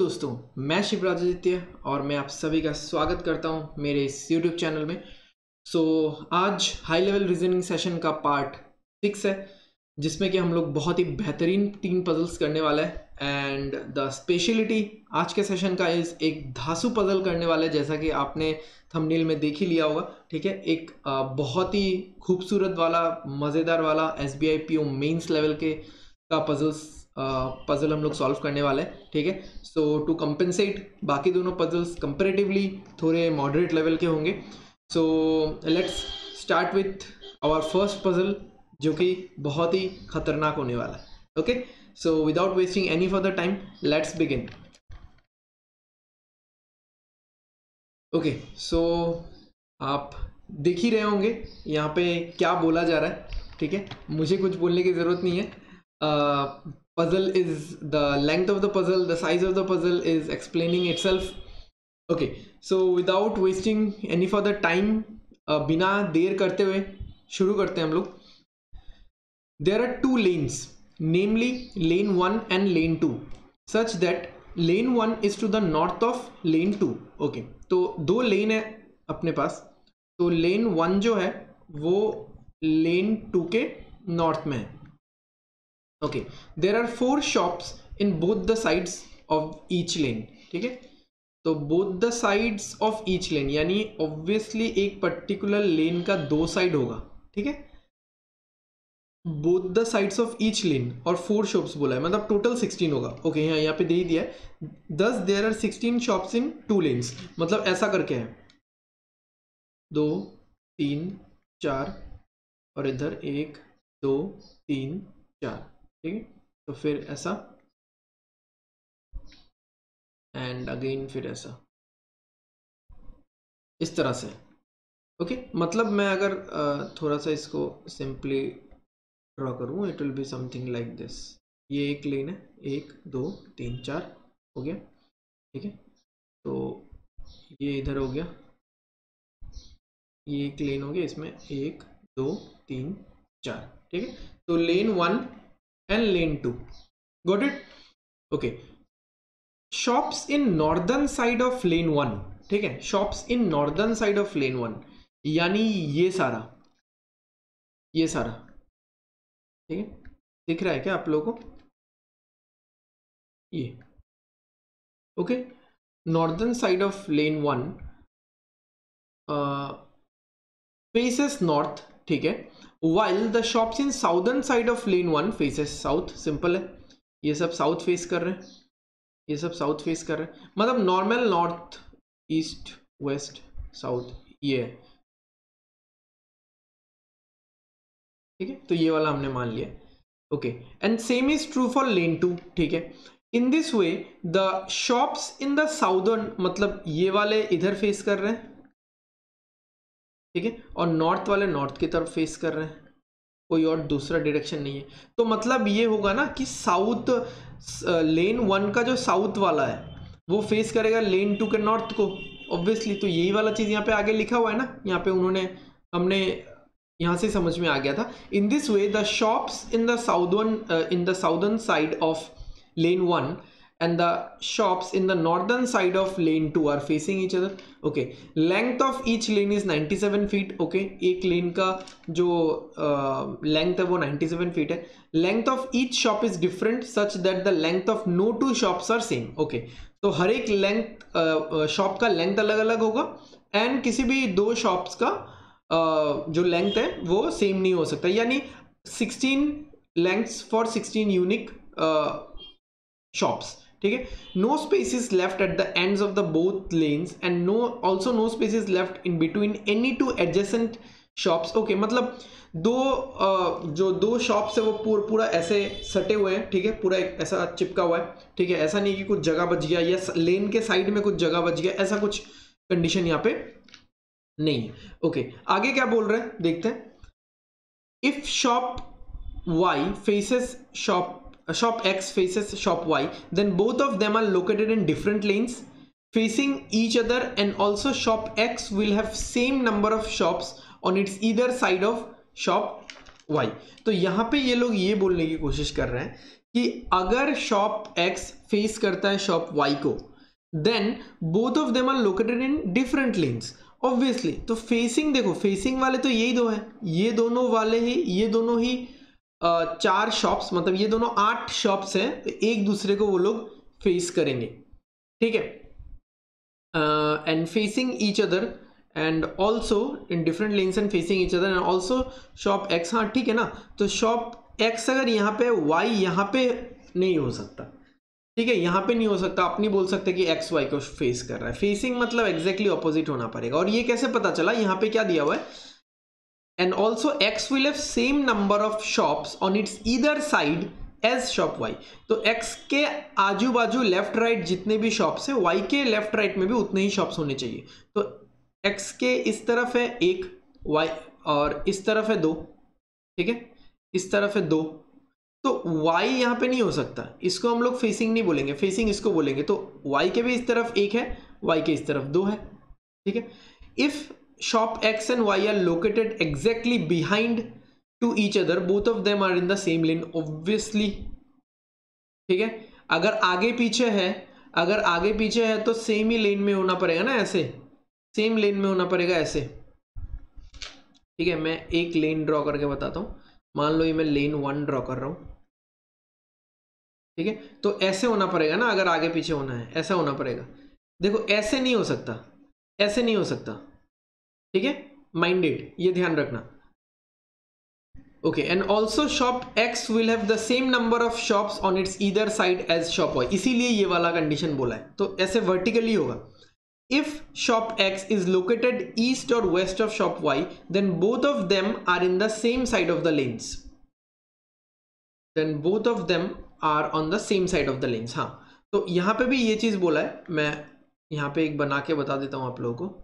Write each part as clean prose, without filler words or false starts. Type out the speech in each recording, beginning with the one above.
दोस्तों, मैं शिवराजादित्य और मैं आप सभी का स्वागत करता हूं मेरे इस YouTube चैनल में। आज हाई लेवल रीजनिंग सेशन का पार्ट 6 है, जिसमें कि हम लोग बहुत ही बेहतरीन 3 पजल्स करने वाला है। एंड द स्पेशलिटी आज के सेशन का इज एक धांसू पजल करने वाला है, जैसा कि आपने थंबनेल में देख ही लिया होगा। ठीक है, एक बहुत ही खूबसूरत वाला, मज़ेदार वाला SBI PO मेंस लेवल के का पजल हम लोग सॉल्व करने वाले हैं। ठीक है, सो टू कंपेंसेट बाकी दोनों पजल्स कंपेरेटिवली थोड़े मॉडरेट लेवल के होंगे। So let's start with our first puzzle, जो कि बहुत ही खतरनाक होने वाला है। Okay, so without wasting any further time, let's begin. Okay, so आप देख ही रहे होंगे यहाँ पे क्या बोला जा रहा है। ठीक है, मुझे कुछ बोलने की ज़रूरत नहीं है। Puzzle is the length of the puzzle, the size of the puzzle is explaining itself. Okay, so without wasting any further time, बिना देर करते हुए शुरू करते हैं हम लोग। There are 2 lanes, namely lane 1 and lane 2, such that lane 1 is to the north of lane 2. Okay, तो 2 लेन है अपने पास। तो लेन 1 जो है वो लेन 2 के नॉर्थ में है। Okay, there are 4 shops in both the sides of each lane. ठीक है, तो both the sides of each lane यानी ऑब्वियसली एक पर्टिकुलर लेन का 2 साइड होगा। ठीक है, both the sides of each lane और 4 शॉप्स बोला है, मतलब टोटल 16 होगा। ओके, यहाँ पे दे ही दिया है। Thus there are 16 shops in 2 lanes, मतलब ऐसा करके है 2 3 4 और इधर 1 2 3 4। ठीक है, तो फिर ऐसा एंड अगेन फिर ऐसा, इस तरह से। ओके, मतलब मैं अगर थोड़ा सा इसको सिंपली ड्रॉ करूँ, it will be something like this. ये एक लेन है, 1 2 3 4 हो गया। ठीक है, तो ये इधर हो गया, ये एक लेन हो गया, इसमें 1 2 3 4। ठीक है, तो लेन 1 and lane 2, got it? Okay, shops in northern side of lane 1। ठीक है, shops in northern side of lane 1 यानी ये सारा ठीक है, दिख रहा है क्या आप लोगों को? ये okay, northern side of lane 1 faces north. ठीक है, while the shops in southern side of lane 1 faces south। Simple है, ये सब साउथ फेस कर रहे हैं, ये सब साउथ फेस कर रहे हैं, मतलब normal north east west south ये है। ठीक है, तो ये वाला हमने मान लिया। Okay, and same is true for lane 2। ठीक है, in this way the shops in the southern, मतलब ये वाले इधर फेस कर रहे हैं। ठीक है, और नॉर्थ वाले नॉर्थ की तरफ फेस कर रहे हैं, कोई और दूसरा डायरेक्शन नहीं है। तो मतलब ये होगा ना कि साउथ लेन 1 का जो साउथ वाला है वो फेस करेगा लेन 2 के नॉर्थ को, ऑब्वियसली। तो यही वाला चीज यहाँ पे आगे लिखा हुआ है ना, यहाँ पे हमने यहाँ से समझ में आ गया था। इन this way the shops in the southern side of lane 1 and the shops in the northern side of lane 2 are facing each other. Okay, length of each lane is 97 feet. Okay, एक लेन का जो length है वो 97 feet है। length of each shop is different such that the length of no 2 shops are same. Okay, तो हर एक length shop का length अलग अलग होगा एंड किसी भी 2 शॉप्स का जो लेंथ है वो सेम नहीं हो सकता, यानी 16 लेंथ्स फॉर 16 यूनिक शॉप्स। ठीक है, no spaces left at the ends of the both lanes and no spaces left in between any 2 adjacent shops. Okay, मतलब जो 2 शॉप्स है वो पूरा ऐसे सटे हुए हैं। ठीक है, पूरा ऐसा चिपका हुआ है। ठीक है, ऐसा नहीं कि कुछ जगह बच गया या लेन के साइड में कुछ जगह बच गया, ऐसा कुछ कंडीशन यहाँ पे नहीं है। ओके, आगे क्या बोल रहे हैं देखते हैं। If shop Y faces shop X faces shop Y, then both of them are located in different lanes facing each other, and also shop X will have same number of shops on its either side of shop Y। तो यहाँ पे ये लोग ये बोलने की कोशिश कर रहे हैं कि अगर शॉप एक्स फेस करता है शॉप वाई को, then both of them are located in different lanes obviously. तो फेसिंग देखो, फेसिंग वाले तो यही दो है, ये दोनों वाले ही, ये दोनों ही 4 शॉप्स, मतलब ये दोनों 8 शॉप्स हैं, तो एक दूसरे को वो लोग फेस करेंगे, ठीक है। And facing each other and also in different lens and facing each other and also shop x, हाँ ठीक है ना। तो शॉप एक्स अगर यहाँ पे, वाई यहाँ पे नहीं हो सकता, ठीक है, यहाँ पे नहीं हो सकता। आप नहीं बोल सकते कि एक्स वाई को फेस कर रहा है। फेसिंग मतलब एग्जैक्टली ऑपोजिट होना पड़ेगा। और ये कैसे पता चला, यहाँ पे क्या दिया हुआ है, and also X will have same number of shops on its either side as shop Y. तो एक्स के आजू बाजू लेफ्ट राइट जितने भी शॉप्स है, वाई के लेफ्ट राइट में भी उतने ही शॉप्स होने चाहिए। तो एक्स के इस तरफ है 1, वाई और इस तरफ है 2, ठीक है, इस तरफ है 2। तो y यहाँ पे नहीं हो सकता, इसको हम लोग फेसिंग नहीं बोलेंगे, फेसिंग इसको बोलेंगे। तो y के भी इस तरफ 1 है, y के इस तरफ 2 है, ठीक है। If shop x and y are located exactly behind to each other, both of them are in the same lane obviously, ठीक है। अगर आगे पीछे है, अगर आगे पीछे है तो सेम ही लेन में होना पड़ेगा ना, ऐसे सेम लेन में होना पड़ेगा ऐसे, ठीक है। मैं एक लेन ड्रॉ करके बताता हूँ। मान लो ये मैं लेन 1 ड्रॉ कर रहा हूँ, ठीक है। तो ऐसे होना पड़ेगा ना, अगर आगे पीछे होना है ऐसा होना पड़ेगा। देखो ऐसे नहीं हो सकता, ऐसे नहीं हो सकता, ठीक है, माइंडेड, ये ध्यान रखना। Okay, and also shop X will have the same number of shops on its either side as shop Y, इसीलिए ये वाला कंडीशन बोला है। तो ऐसे वर्टिकली होगा। If shop X is located east और west of shop Y, then both of them are in the same side of the lanes, then both of them are on the same side of the lanes. हाँ, तो यहां पे भी ये चीज बोला है, मैं यहां पे एक बना के बता देता हूं आप लोगों को।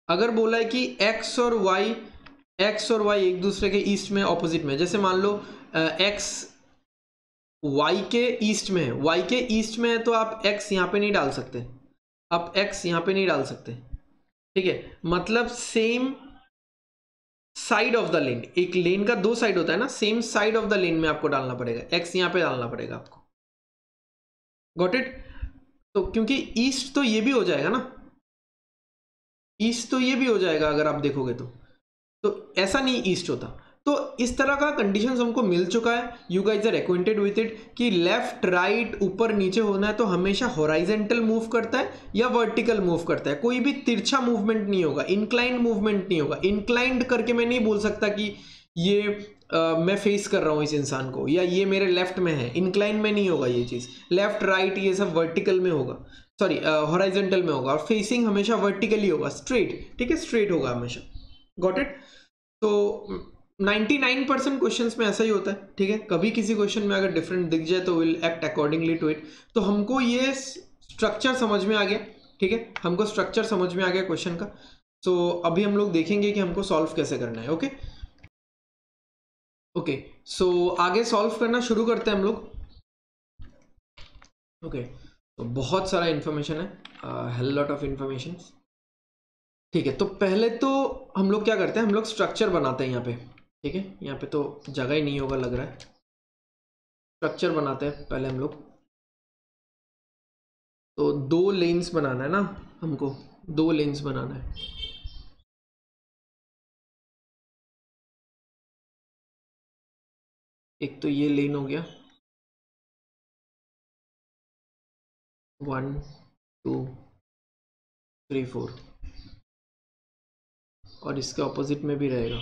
अगर बोला है कि एक्स और वाई एक दूसरे के ईस्ट में, ऑपोजिट में, जैसे मान लो एक्स वाई के ईस्ट में है, वाई के ईस्ट में है, तो आप एक्स यहां पे नहीं डाल सकते, आप एक्स यहां पे नहीं डाल सकते, ठीक है। मतलब सेम साइड ऑफ द लेन, एक लेन का 2 साइड होता है ना, सेम साइड ऑफ द लेन में आपको डालना पड़ेगा, एक्स यहां पे डालना पड़ेगा आपको। Got it. तो क्योंकि ईस्ट तो ये भी हो जाएगा ना, ईस्ट तो ये भी हो जाएगा अगर आप देखोगे तो ऐसा नहीं ईस्ट होता। तो इस तरह का कंडीशंस हमको मिल चुका है, you guys are acquainted with it, कि लेफ्ट राइट ऊपर नीचे होना है तो हमेशा हॉराइजेंटल मूव करता है या वर्टिकल मूव करता है, कोई भी तिरछा मूवमेंट नहीं होगा, इंक्लाइंड मूवमेंट नहीं होगा। इंक्लाइंड करके मैं नहीं बोल सकता कि ये मैं फेस कर रहा हूं इस इंसान को, या ये मेरे लेफ्ट में है, इंक्लाइन में नहीं होगा ये चीज। लेफ्ट राइट ये सब वर्टिकल में होगा, सॉरी हॉराइजेंटल में होगा, और फेसिंग हमेशा वर्टिकली होगा, स्ट्रेट, ठीक है, स्ट्रेट होगा हमेशा। Got it. तो 99% क्वेश्चंस में ऐसा ही होता है, ठीक है। कभी किसी क्वेश्चन में अगर डिफरेंट दिख जाए तो will act accordingly to it. तो हमको ये स्ट्रक्चर समझ में आ गया, ठीक है, हमको स्ट्रक्चर समझ में आ गया क्वेश्चन का। तो अभी हम लोग देखेंगे कि हमको सॉल्व कैसे करना है। ओके ओके, सो आगे सॉल्व करना शुरू करते हैं हम लोग। ओके, तो बहुत सारा इंफॉर्मेशन है, हेल लॉट ऑफ इंफॉर्मेशन, ठीक है। तो पहले तो हम लोग क्या करते हैं, हम लोग स्ट्रक्चर बनाते हैं यहाँ पे, ठीक है। यहाँ पे तो जगह ही नहीं होगा लग रहा है, स्ट्रक्चर बनाते हैं पहले हम लोग। तो 2 लेन्स बनाना है ना हमको, 2 लेन्स बनाना है। एक तो ये लेन हो गया, 1 2 3 4, और इसके ऑपोजिट में भी रहेगा।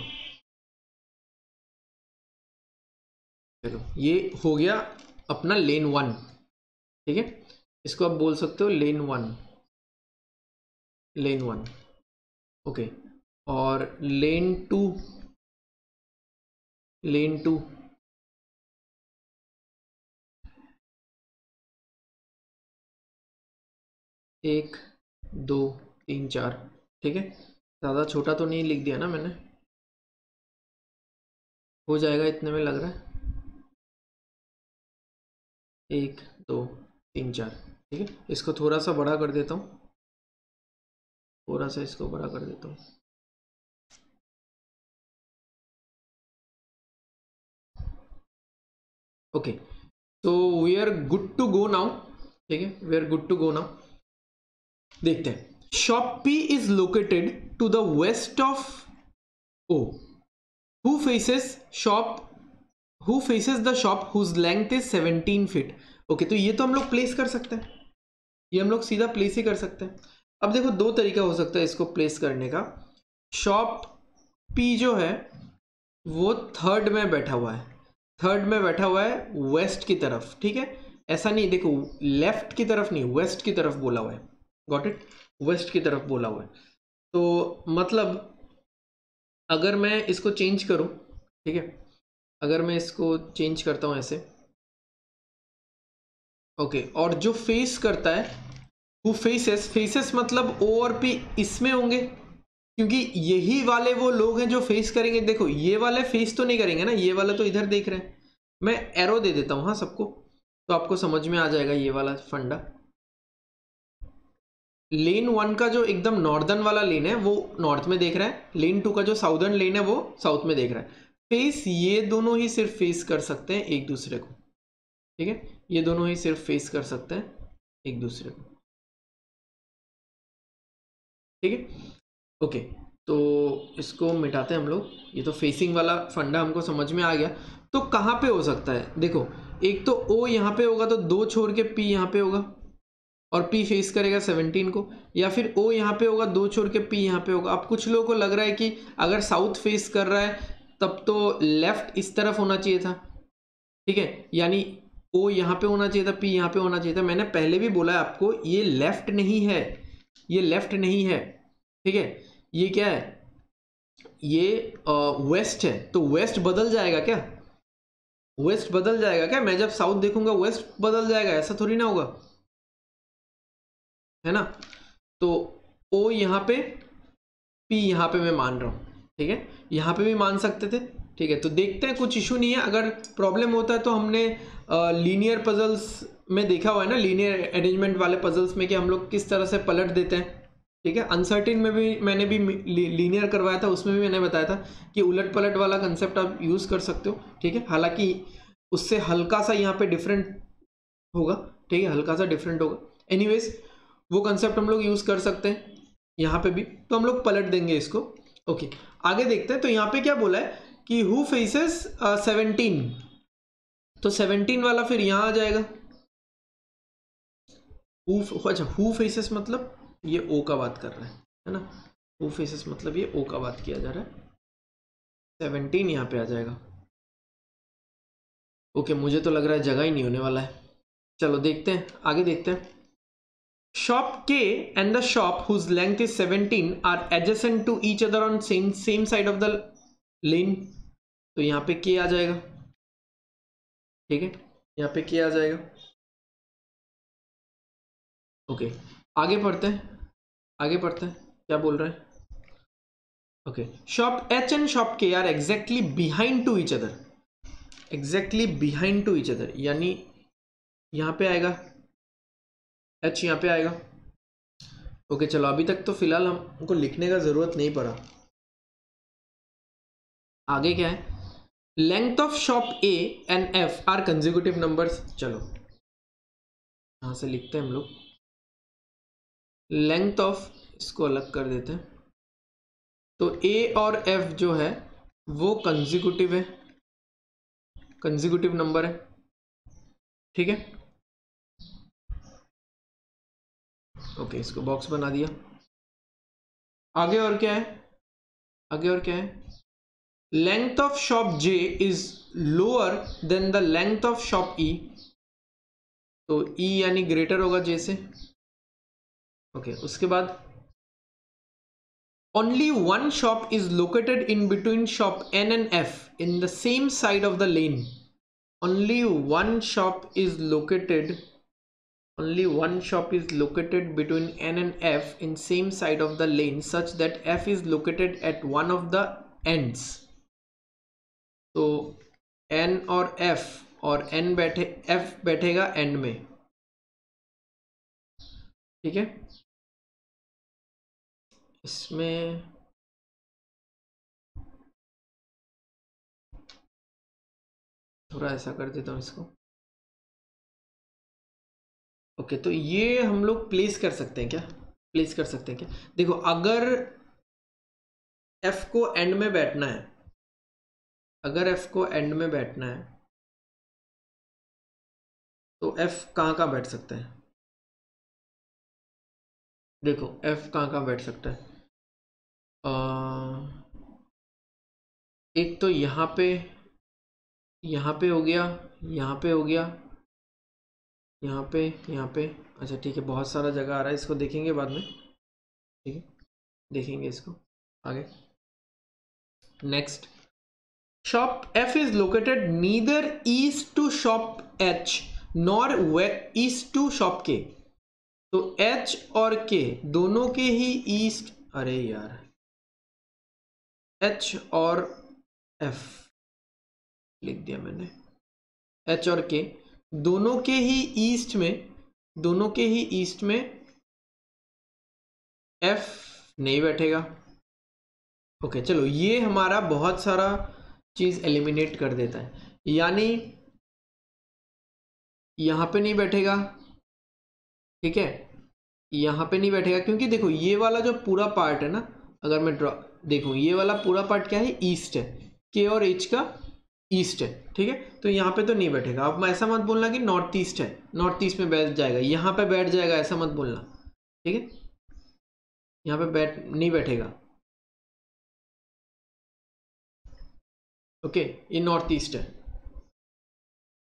चलो ये हो गया अपना लेन 1, ठीक है। इसको आप बोल सकते हो लेन 1, लेन 1, ओके। और लेन 2, लेन 2, 1 2 3 4, ठीक है। ज़्यादा छोटा तो नहीं लिख दिया ना मैंने, हो जाएगा इतने में लग रहा है, 1 2 3 4, ठीक है। इसको थोड़ा सा बड़ा कर देता हूँ, थोड़ा सा इसको बड़ा कर देता हूँ। ओके, तो we are good to go now, ठीक है, we are good to go now. देखते हैं, shop P is located to the west of O, who faces shop, who faces the shop whose length is 17 feet. Okay, तो ये तो हम लोग place कर सकते हैं, ये हम लोग सीधा प्लेस ही कर सकते हैं। अब देखो दो तरीका हो सकता है इसको प्लेस करने का। शॉप पी जो है वो थर्ड में बैठा हुआ है, थर्ड में बैठा हुआ है वेस्ट की तरफ, ठीक है, ऐसा नहीं, देखो लेफ्ट की तरफ नहीं, वेस्ट की तरफ बोला हुआ है, गॉट इट, वेस्ट की तरफ बोला हुआ है। तो मतलब अगर मैं इसको चेंज करूं, ठीक है, अगर मैं इसको चेंज करता हूं ऐसे, ओके, और जो फेस करता है, वो फेसेस, फेसेस मतलब ओ और पी इसमें होंगे, क्योंकि यही वाले वो लोग हैं जो फेस करेंगे। देखो ये वाले फेस तो नहीं करेंगे ना, ये वाला तो इधर देख रहे हैं। मैं एरो दे देता हूं हाँ सबको, तो आपको समझ में आ जाएगा ये वाला फंडा। लेन वन का जो एकदम नॉर्दर्न वाला लेन है वो नॉर्थ में देख रहा है, लेन टू का जो साउदर्न लेन है वो साउथ में देख रहा है। फेस ये दोनों ही सिर्फ फेस कर सकते हैं एक दूसरे को, ठीक है, ये दोनों ही सिर्फ फेस कर सकते हैं एक दूसरे को, ठीक है। ओके, तो इसको मिटाते हैं हम लोग, ये तो फेसिंग वाला फंडा हमको समझ में आ गया। तो कहाँ पे हो सकता है, देखो एक तो ओ यहाँ पे होगा तो दो छोड़ के पी यहाँ पे होगा, और पी फेस करेगा 17 को, या फिर ओ यहाँ पे होगा दो छोड़ के पी यहाँ पे होगा। अब कुछ लोगों को लग रहा है कि अगर साउथ फेस कर रहा है तब तो लेफ्ट इस तरफ होना चाहिए था, ठीक है, यानी ओ यहाँ पे होना चाहिए था, पी यहाँ पे होना चाहिए था। मैंने पहले भी बोला है आपको, ये लेफ्ट नहीं है, ये लेफ्ट नहीं है, ठीक है, ये क्या है, ये वेस्ट है, तो वेस्ट बदल जाएगा क्या, वेस्ट बदल जाएगा क्या, मैं जब साउथ देखूंगा वेस्ट बदल जाएगा, ऐसा थोड़ी ना होगा, है ना। तो ओ यहाँ पे, पी यहाँ पे मैं मान रहा हूँ, ठीक है, यहाँ पे भी मान सकते थे, ठीक है। तो देखते हैं, कुछ इशू नहीं है। अगर प्रॉब्लम होता है तो हमने लीनियर पजल्स में देखा हुआ है ना, लीनियर अरेंजमेंट वाले पजल्स में कि हम लोग किस तरह से पलट देते हैं, ठीक है। अनसर्टेन में भी मैंने भी लीनियर करवाया था, उसमें भी मैंने बताया था कि उलट पलट वाला कंसेप्ट आप यूज़ कर सकते हो, ठीक है। हालांकि उससे हल्का सा यहाँ पे डिफरेंट होगा, ठीक है, हल्का सा डिफरेंट होगा। एनीवेज वो कंसेप्ट हम लोग यूज़ कर सकते हैं यहाँ पे भी, तो हम लोग पलट देंगे इसको। ओके, आगे देखते हैं। तो यहाँ पे क्या बोला है कि हु फेसेस 17, तो 17 वाला फिर यहाँ आ जाएगा। अच्छा, हु फेसेस मतलब ये ओ का बात कर रहा है ना, हु फेसेस मतलब ये ओ का बात किया जा रहा है, 17 यहाँ पे आ जाएगा। ओके, मुझे तो लग रहा है जगह ही नहीं होने वाला है। चलो देखते हैं, आगे देखते हैं। Shop K and the shop whose length is 17 are adjacent to each other on same side of the lane. तो यहाँ पे K आ जाएगा, ठीक है, यहाँ पे K आ जाएगा। ओके, आगे पढ़ते हैं, आगे पढ़ते हैं क्या बोल रहे हैं। Okay, shop H and shop K are exactly behind to each other, exactly behind to each other, यानी यहाँ पे आएगा H, यहाँ पे आएगा। ओके, चलो अभी तक तो फिलहाल हमको लिखने का जरूरत नहीं पड़ा। आगे क्या है, length of shop A and F R consecutive numbers. चलो यहां से लिखते हैं हम लोग, लेंथ ऑफ, इसको अलग कर देते हैं। तो ए और एफ जो है वो कंसेक्यूटिव है, कंसेक्यूटिव नंबर है, ठीक है। ओके, इसको बॉक्स बना दिया। आगे और क्या है, आगे और क्या है, length of shop J is lower than the length of shop E, तो ई यानी ग्रेटर होगा जे से। ओके, उसके बाद only one shop is located in between shop N and F in the same side of the lane. Only one shop is located, only one shop is located between N and F in same side of the lane such that F is located at one of the ends. तो N और F, और N बैठे, F बैठेगा end में, ठीक है। इसमें थोड़ा ऐसा कर देता हूँ इसको। ओके, तो ये हम लोग प्लेस कर सकते हैं क्या? प्लेस कर सकते हैं क्या? देखो, अगर एफ को एंड में बैठना है, अगर एफ को एंड में बैठना है तो एफ कहाँ कहाँ बैठ सकता है? देखो एफ कहाँ कहाँ बैठ सकता है। एक तो यहाँ पे हो गया, यहाँ पे हो गया, यहाँ पे। अच्छा ठीक है, बहुत सारा जगह आ रहा है, इसको देखेंगे बाद में, ठीक है, देखेंगे इसको आगे। Next, shop F is located neither east to shop H nor east to shop K. तो एच और के दोनों के ही ईस्ट, अरे यार, एच और एफ लिख दिया मैंने, एच और के दोनों के ही ईस्ट में, दोनों के ही ईस्ट में एफ नहीं बैठेगा। ओके चलो, ये हमारा बहुत सारा चीज एलिमिनेट कर देता है, यानी यहां पे नहीं बैठेगा, ठीक है, यहां पे नहीं बैठेगा, क्योंकि देखो ये वाला जो पूरा पार्ट है ना, अगर मैं ड्रॉ देखूं, ये वाला पूरा पार्ट क्या है, ईस्ट है, के और एच का ईस्ट है, ठीक है, तो यहाँ पे तो नहीं बैठेगा। अब ऐसा मत बोलना कि नॉर्थ ईस्ट है, नॉर्थ ईस्ट में बैठ जाएगा, यहाँ पे बैठ जाएगा, ऐसा मत बोलना, ठीक है, यहाँ पे नहीं बैठेगा। ओके, ये नॉर्थ ईस्ट है।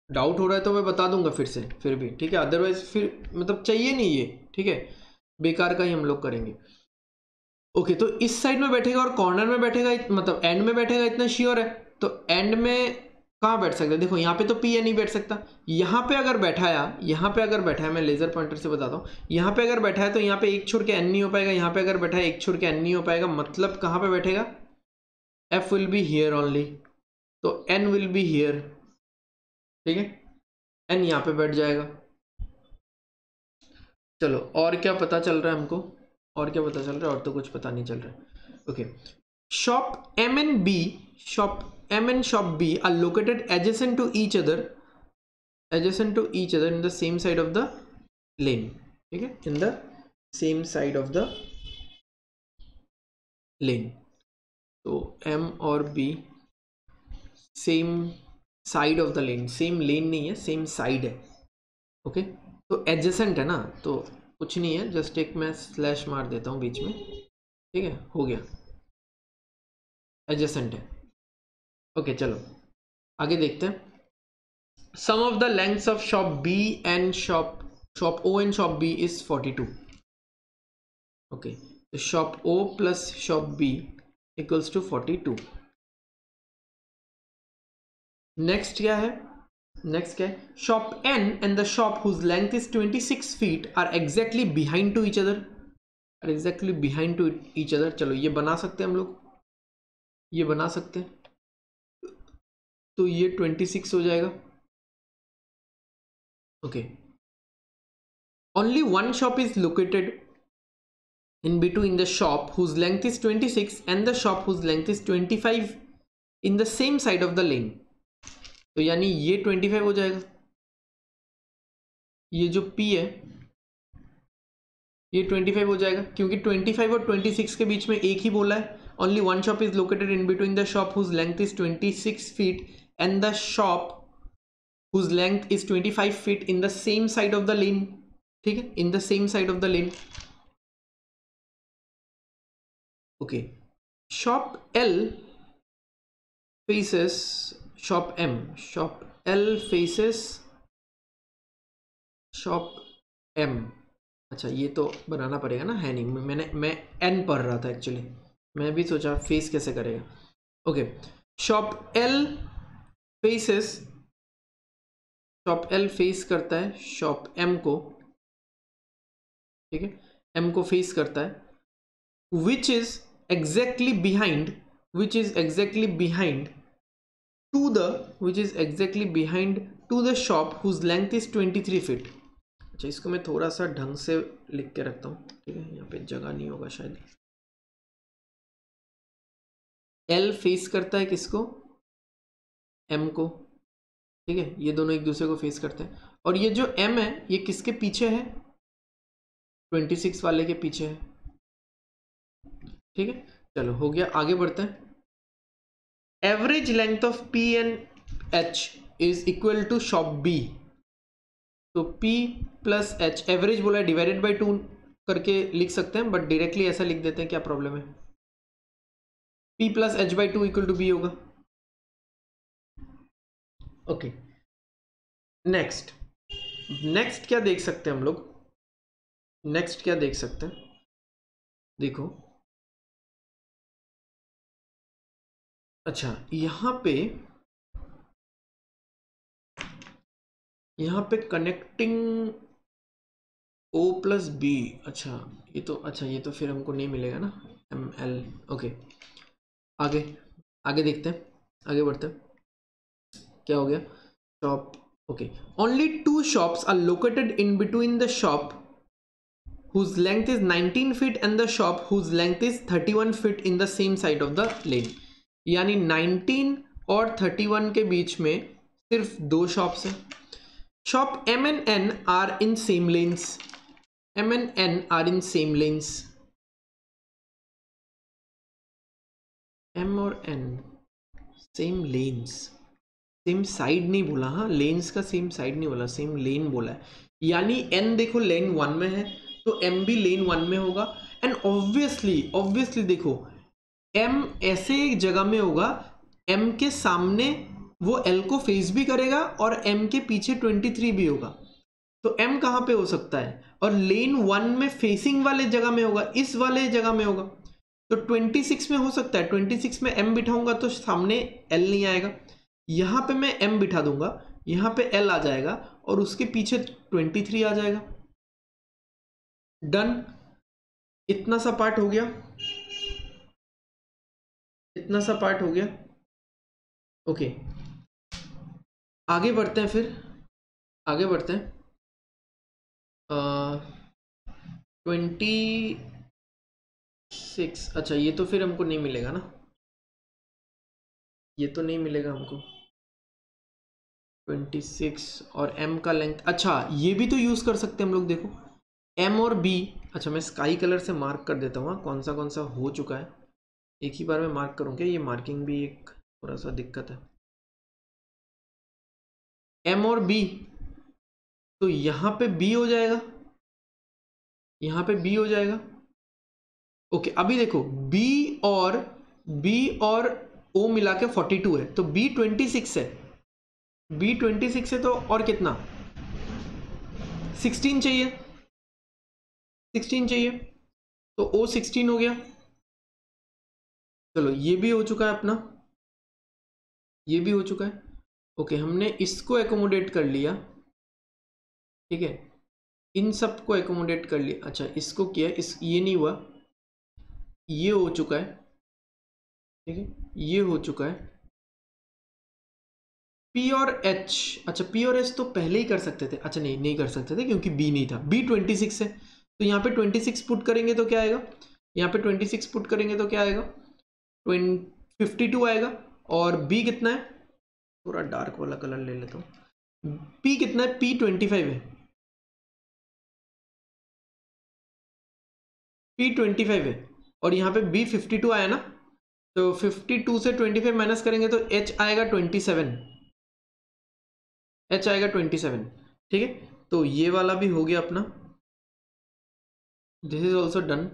डाउट हो रहा है तो मैं बता दूंगा फिर से, फिर भी ठीक है, अदरवाइज फिर मतलब चाहिए नहीं ये, ठीक है, बेकार का ही हम लोग करेंगे। ओके, तो इस साइड में बैठेगा और कॉर्नर में बैठेगा, मतलब एंड में बैठेगा, इतना श्योर है। तो एंड में कहाँ बैठ सकता है? देखो यहाँ पे तो पी है, नहीं बैठ सकता। यहाँ पे अगर बैठाया, यहाँ पे अगर बैठा है, मैं लेजर पॉइंटर से बताता हूँ, यहाँ पे अगर बैठा है तो यहाँ पे एक छोड़ के एन नहीं हो पाएगा, यहाँ पे अगर बैठा है एक छोड़ के एन नहीं हो पाएगा, मतलब कहाँ पे बैठेगा? F will be here only, तो एन विल बी हियर, ठीक है, एन यहाँ पे बैठ जाएगा। चलो, और क्या पता चल रहा है हमको? और क्या पता चल रहा है? और तो कुछ पता नहीं चल रहा है। Okay, shop M and B, shop M and shop B are located adjacent to each other, adjacent to each other in the same side of the lane, ठीक है, in the same side of the lane। तो M और B same side of the lane, same lane नहीं है, same side है, okay, तो adjacent है ना, तो कुछ नहीं है, जस्ट एक मैं स्लैश मार देता हूँ बीच में, ठीक है, हो गया, एडजेसेंट है। ओके चलो आगे देखते हैं। Sum of the lengths of shop B and shop O and shop B is 42. Okay, so shop O plus shop B equals to 42. Next क्या है? Next क्या है? Shop N and the shop whose length is 26 feet are exactly behind to each other. Are exactly behind to each other. चलो ये बना सकते हैं हम लोग, ये बना सकते हैं, तो ये 26 हो जाएगा। Okay. Only one shop is located in between the shop whose length is 26 and the shop whose length is 25 in the same side of the lane। तो यानी ये 25 हो जाएगा, ये जो P है ये 25 हो जाएगा, क्योंकि 25 और 26 के बीच में एक ही बोला है। Only one shop is located in between the shop whose length is 26 feet and the shop whose length is 25 feet in the same side of the lane, ठीक है, in the same side of the lane. Okay, shop L faces shop M, shop L faces shop M. अच्छा ये तो बनाना पड़ेगा ना, है नहीं, मैं एन पढ़ रहा था एक्चुअली, मैं भी सोचा फेस कैसे करेगा। Okay, shop L faces, shop L face करता है शॉप एम को, ठीक है, एम को फेस करता है, which is exactly behind, which is exactly behind to the, which is exactly behind to the shop whose length is 23 feet. अच्छा इसको मैं थोड़ा सा ढंग से लिख के रखता हूँ, ठीक है, यहाँ पे जगह नहीं होगा शायद। एल फेस करता है किसको? एम को, ठीक है, ये दोनों एक दूसरे को फेस करते हैं। और ये जो M है ये किसके पीछे है? 26 वाले के पीछे है। ठीक है, चलो हो गया, आगे बढ़ते हैं। Average length of P and H is equal to shop B। तो P प्लस H एवरेज बोला है, डिवाइडेड बाई 2 करके लिख सकते हैं, बट डायरेक्टली ऐसा लिख देते हैं, क्या प्रॉब्लम है? P plus H by 2 equal to B होगा। ओके, नेक्स्ट नेक्स्ट क्या देख सकते हैं हम लोग? नेक्स्ट क्या देख सकते हैं? देखो, अच्छा यहाँ पे कनेक्टिंग O प्लस B। अच्छा ये तो फिर हमको नहीं मिलेगा ना, ML। ओके, आगे आगे देखते हैं, आगे बढ़ते हैं। क्या हो गया? Shop, okay, only 2 shops are located in between the shop whose length is 19 feet and the shop whose length is 31 feet in the same side of the lane। यानी 19 और 31 के बीच में सिर्फ 2 शॉप्स हैं। Shop M and N are in same lanes। M and N are in same lanes। M और N same lens, same side नहीं बोला, हाँ लेन्स का सेम साइड नहीं बोला, सेम लेन बोला है। यानी N देखो लेन 1 में है तो M भी लेन 1 में होगा। एंड ऑब्वियसली देखो M ऐसे एक जगह में होगा, M के सामने वो L को फेस भी करेगा और M के पीछे 23 भी होगा। तो M कहाँ पे हो सकता है? और लेन 1 में फेसिंग वाले जगह में होगा, इस वाले जगह में होगा। तो 26 में हो सकता है, 26 में M बिठाऊंगा तो सामने L नहीं आएगा। यहाँ पे मैं M बिठा दूंगा, यहाँ पे L आ जाएगा और उसके पीछे 23 आ जाएगा। डन, इतना सा पार्ट हो गया, इतना सा पार्ट हो गया। ओके, आगे बढ़ते हैं, फिर आगे बढ़ते हैं। 26, अच्छा ये तो फिर हमको नहीं मिलेगा ना, ये तो नहीं मिलेगा हमको। 26 और M का लेंथ, अच्छा ये भी तो यूज़ कर सकते हैं हम लोग। देखो M और B, अच्छा मैं स्काई कलर से मार्क कर देता हूँ कौन सा हो चुका है। एक ही बार में मार्क करूँगा, ये मार्किंग भी एक थोड़ा सा दिक्कत है। M और B, तो यहाँ पे B हो जाएगा, यहाँ पे B हो जाएगा। ओके, अभी देखो B और O मिला के 42 है, तो B 26 है, B 26 है, तो और कितना 16 चाहिए, 16 चाहिए, तो O 16 हो गया। चलो ये भी हो चुका है अपना, ये भी हो चुका है। ओके, हमने इसको एकोमोडेट कर लिया, ठीक है, इन सब को एकोमोडेट कर लिया। अच्छा इसको किया, ये नहीं हुआ, ये हो चुका है, ठीक है, ये हो चुका है। P और H, अच्छा P और H तो पहले ही कर सकते थे, अच्छा नहीं कर सकते थे क्योंकि B नहीं था, B 26 है, तो यहाँ पे 26 पुट करेंगे तो क्या आएगा, यहाँ पे 26 पुट करेंगे तो क्या आएगा, 52 आएगा। और B कितना है, थोड़ा डार्क वाला कलर ले लेता हूँ। P कितना है, P 25 है, P 25 है, और यहाँ पे B 52 आया ना, तो 52 से 25 माइनस करेंगे तो H आएगा 27, H आएगा 27, ठीक है। तो ये वाला भी हो गया अपना, दिस इज ऑल्सो डन।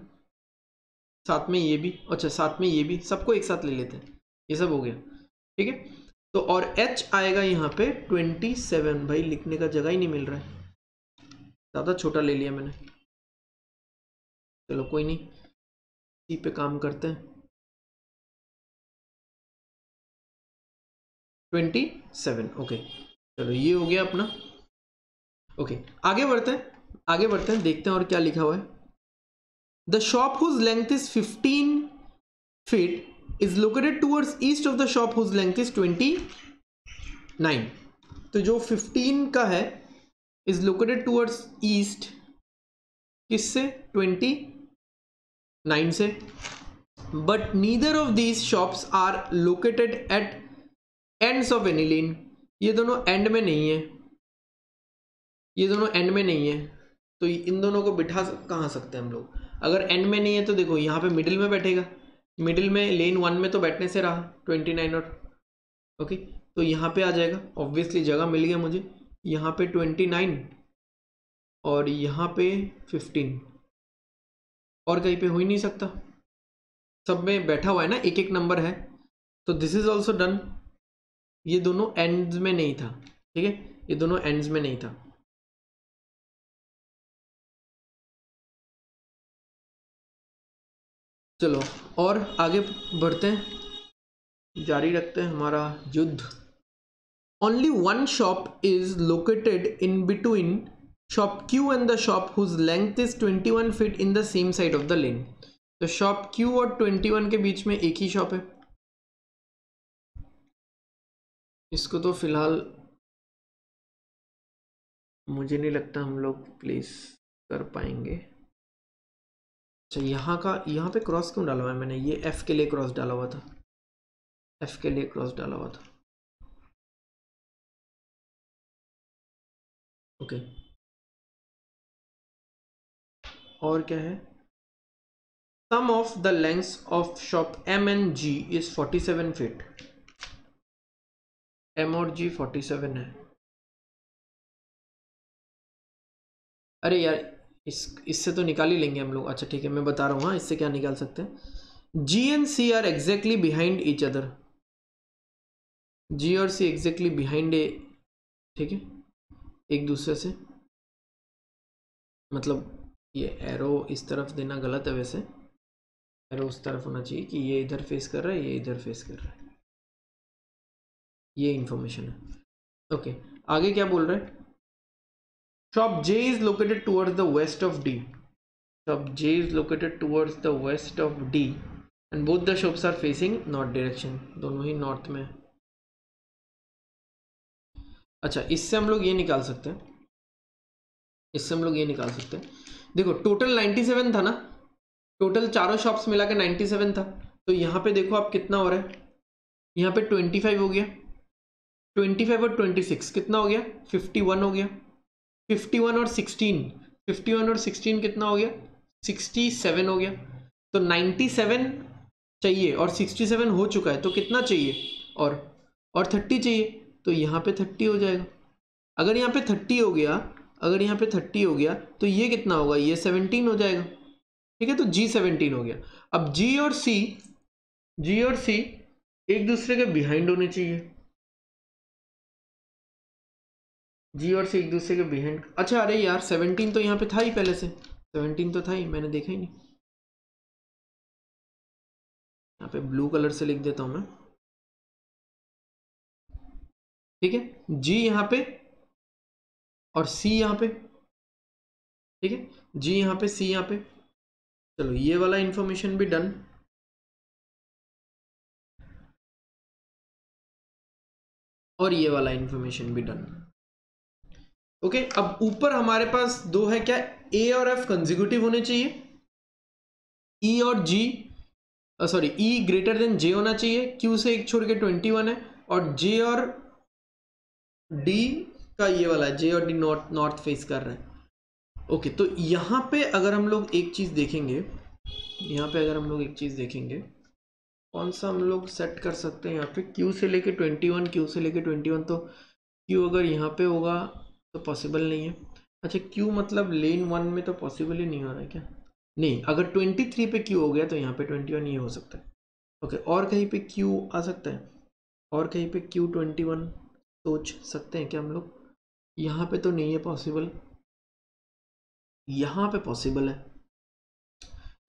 साथ में ये भी, अच्छा साथ में ये भी, सबको एक साथ ले लेते हैं, ये सब हो गया, ठीक है। तो और H आएगा यहाँ पे 27, भाई लिखने का जगह ही नहीं मिल रहा है, ज़्यादा छोटा ले लिया मैंने, चलो कोई नहीं, इसी पे काम करते हैं। 27, ओके, चलो ये हो गया अपना। ओके, आगे बढ़ते हैं, देखते हैं और क्या लिखा हुआ है। The shop whose length is 15 feet is located towards east of the shop whose length is 29। तो जो 15 का है is located towards east, किससे, 29 से। but neither of these shops are located at ends of any lane। ये दोनों and में नहीं है, ये दोनों एंड में नहीं है, तो इन दोनों को बिठा कहाँ सकते हैं हम लोग? अगर एंड में नहीं है तो देखो यहाँ पे मिडिल में बैठेगा, मिडिल में लेन 1 में तो बैठने से रहा 29 और ओके, तो यहाँ पे आ जाएगा, ऑब्वियसली जगह मिल गया मुझे, यहाँ पे 29 और यहाँ पे 15, और कहीं पे हो ही नहीं सकता, सब में बैठा हुआ है ना, एक एक नंबर है, तो दिस इज ऑल्सो डन। ये दोनों एंड्स में नहीं था, ठीक है, ये दोनों एंड्स में नहीं था। चलो और आगे बढ़ते हैं, जारी रखते हैं हमारा युद्ध। Only one shop is located in between shop Q and the shop whose length is 21 feet in the same side of the lane. तो शॉप Q और 21 के बीच में एक ही शॉप है। इसको तो फिलहाल मुझे नहीं लगता हम लोग प्लेस कर पाएंगे। अच्छा, यहाँ पे क्रॉस क्यों डाला हुआ है मैंने? ये F के लिए क्रॉस डाला हुआ था, F के लिए क्रॉस डाला हुआ था। ओके, और क्या है? Sum of the lengths of shop M and G is 47 feet. M और G 47 है। अरे यार, इससे तो निकाल ही लेंगे हम लोग। अच्छा ठीक है, मैं बता रहा हूँ, हाँ इससे क्या निकाल सकते हैं। G and C are exactly behind each other. G और C एग्जैक्टली बिहाइंड ए, ठीक है, एक दूसरे से, मतलब ये एरो इस तरफ देना गलत है, वैसे एरो उस तरफ होना चाहिए कि ये इधर फेस कर रहा है, ये इधर फेस कर रहा है, ये इंफॉर्मेशन है। ओके, आगे क्या बोल रहे हैं? Shop J is located towards the west of D। Shop J is located towards the west of D and both the shops are facing north direction, दोनों ही नॉर्थ में। अच्छा, इससे हम लोग ये निकाल सकते हैं, इससे हम लोग ये निकाल सकते हैं, देखो टोटल 97 था ना, टोटल चारों शॉप्स मिला के 97 था, तो यहाँ पे देखो आप कितना हो रहा है, यहाँ पे 25 हो गया, 25 और 26 कितना हो गया? 51 हो गया, 51 और 16, 51 और 16 कितना हो गया? 67 हो गया। तो 97 चाहिए और 67 हो चुका है, तो कितना चाहिए? और 30 चाहिए, तो यहाँ पे 30 हो जाएगा। अगर यहाँ पे 30 हो गया, अगर यहाँ पे 30 हो गया तो ये कितना होगा? ये 17 हो जाएगा, ठीक है, तो G 17 हो गया। अब G और C एक दूसरे के बिहाइंड होने चाहिए, G और C एक दूसरे के बिहाइंड। अच्छा, अरे यार 17 तो यहाँ पे था ही पहले से, 17 तो था ही, मैंने देखा ही नहीं। यहाँ पे ब्लू कलर से लिख देता हूँ मैं, ठीक है, G यहाँ पे और C यहाँ पे, ठीक है, G यहाँ पे, C यहाँ पे। चलो ये वाला इंफॉर्मेशन भी डन। और ये वाला इंफॉर्मेशन भी डन। ओके, अब ऊपर हमारे पास दो है, क्या? A और F कंसेक्यूटिव होने चाहिए, E और G sorry E greater than J होना चाहिए, Q से एक छोड़ के 21 है, और J और D का ये वाला है, J और D नॉर्थ फेस कर रहे हैं। ओके, तो यहाँ पे अगर हम लोग एक चीज देखेंगे, यहाँ पे अगर हम लोग एक चीज देखेंगे, कौन सा हम लोग सेट कर सकते हैं यहाँ पे? Q से लेके 21, Q से लेके 21, तो Q अगर यहाँ पे होगा तो पॉसिबल नहीं है। अच्छा, Q मतलब लेन 1 में तो पॉसिबल ही नहीं हो रहा है क्या? नहीं, अगर 23 पे Q हो गया तो यहाँ पे 21 ये हो सकता है। ओके, और कहीं पे Q आ सकता है, और कहीं पे Q 21 सोच सकते हैं क्या हम लोग? यहाँ पे तो नहीं है पॉसिबल, यहाँ पे पॉसिबल है,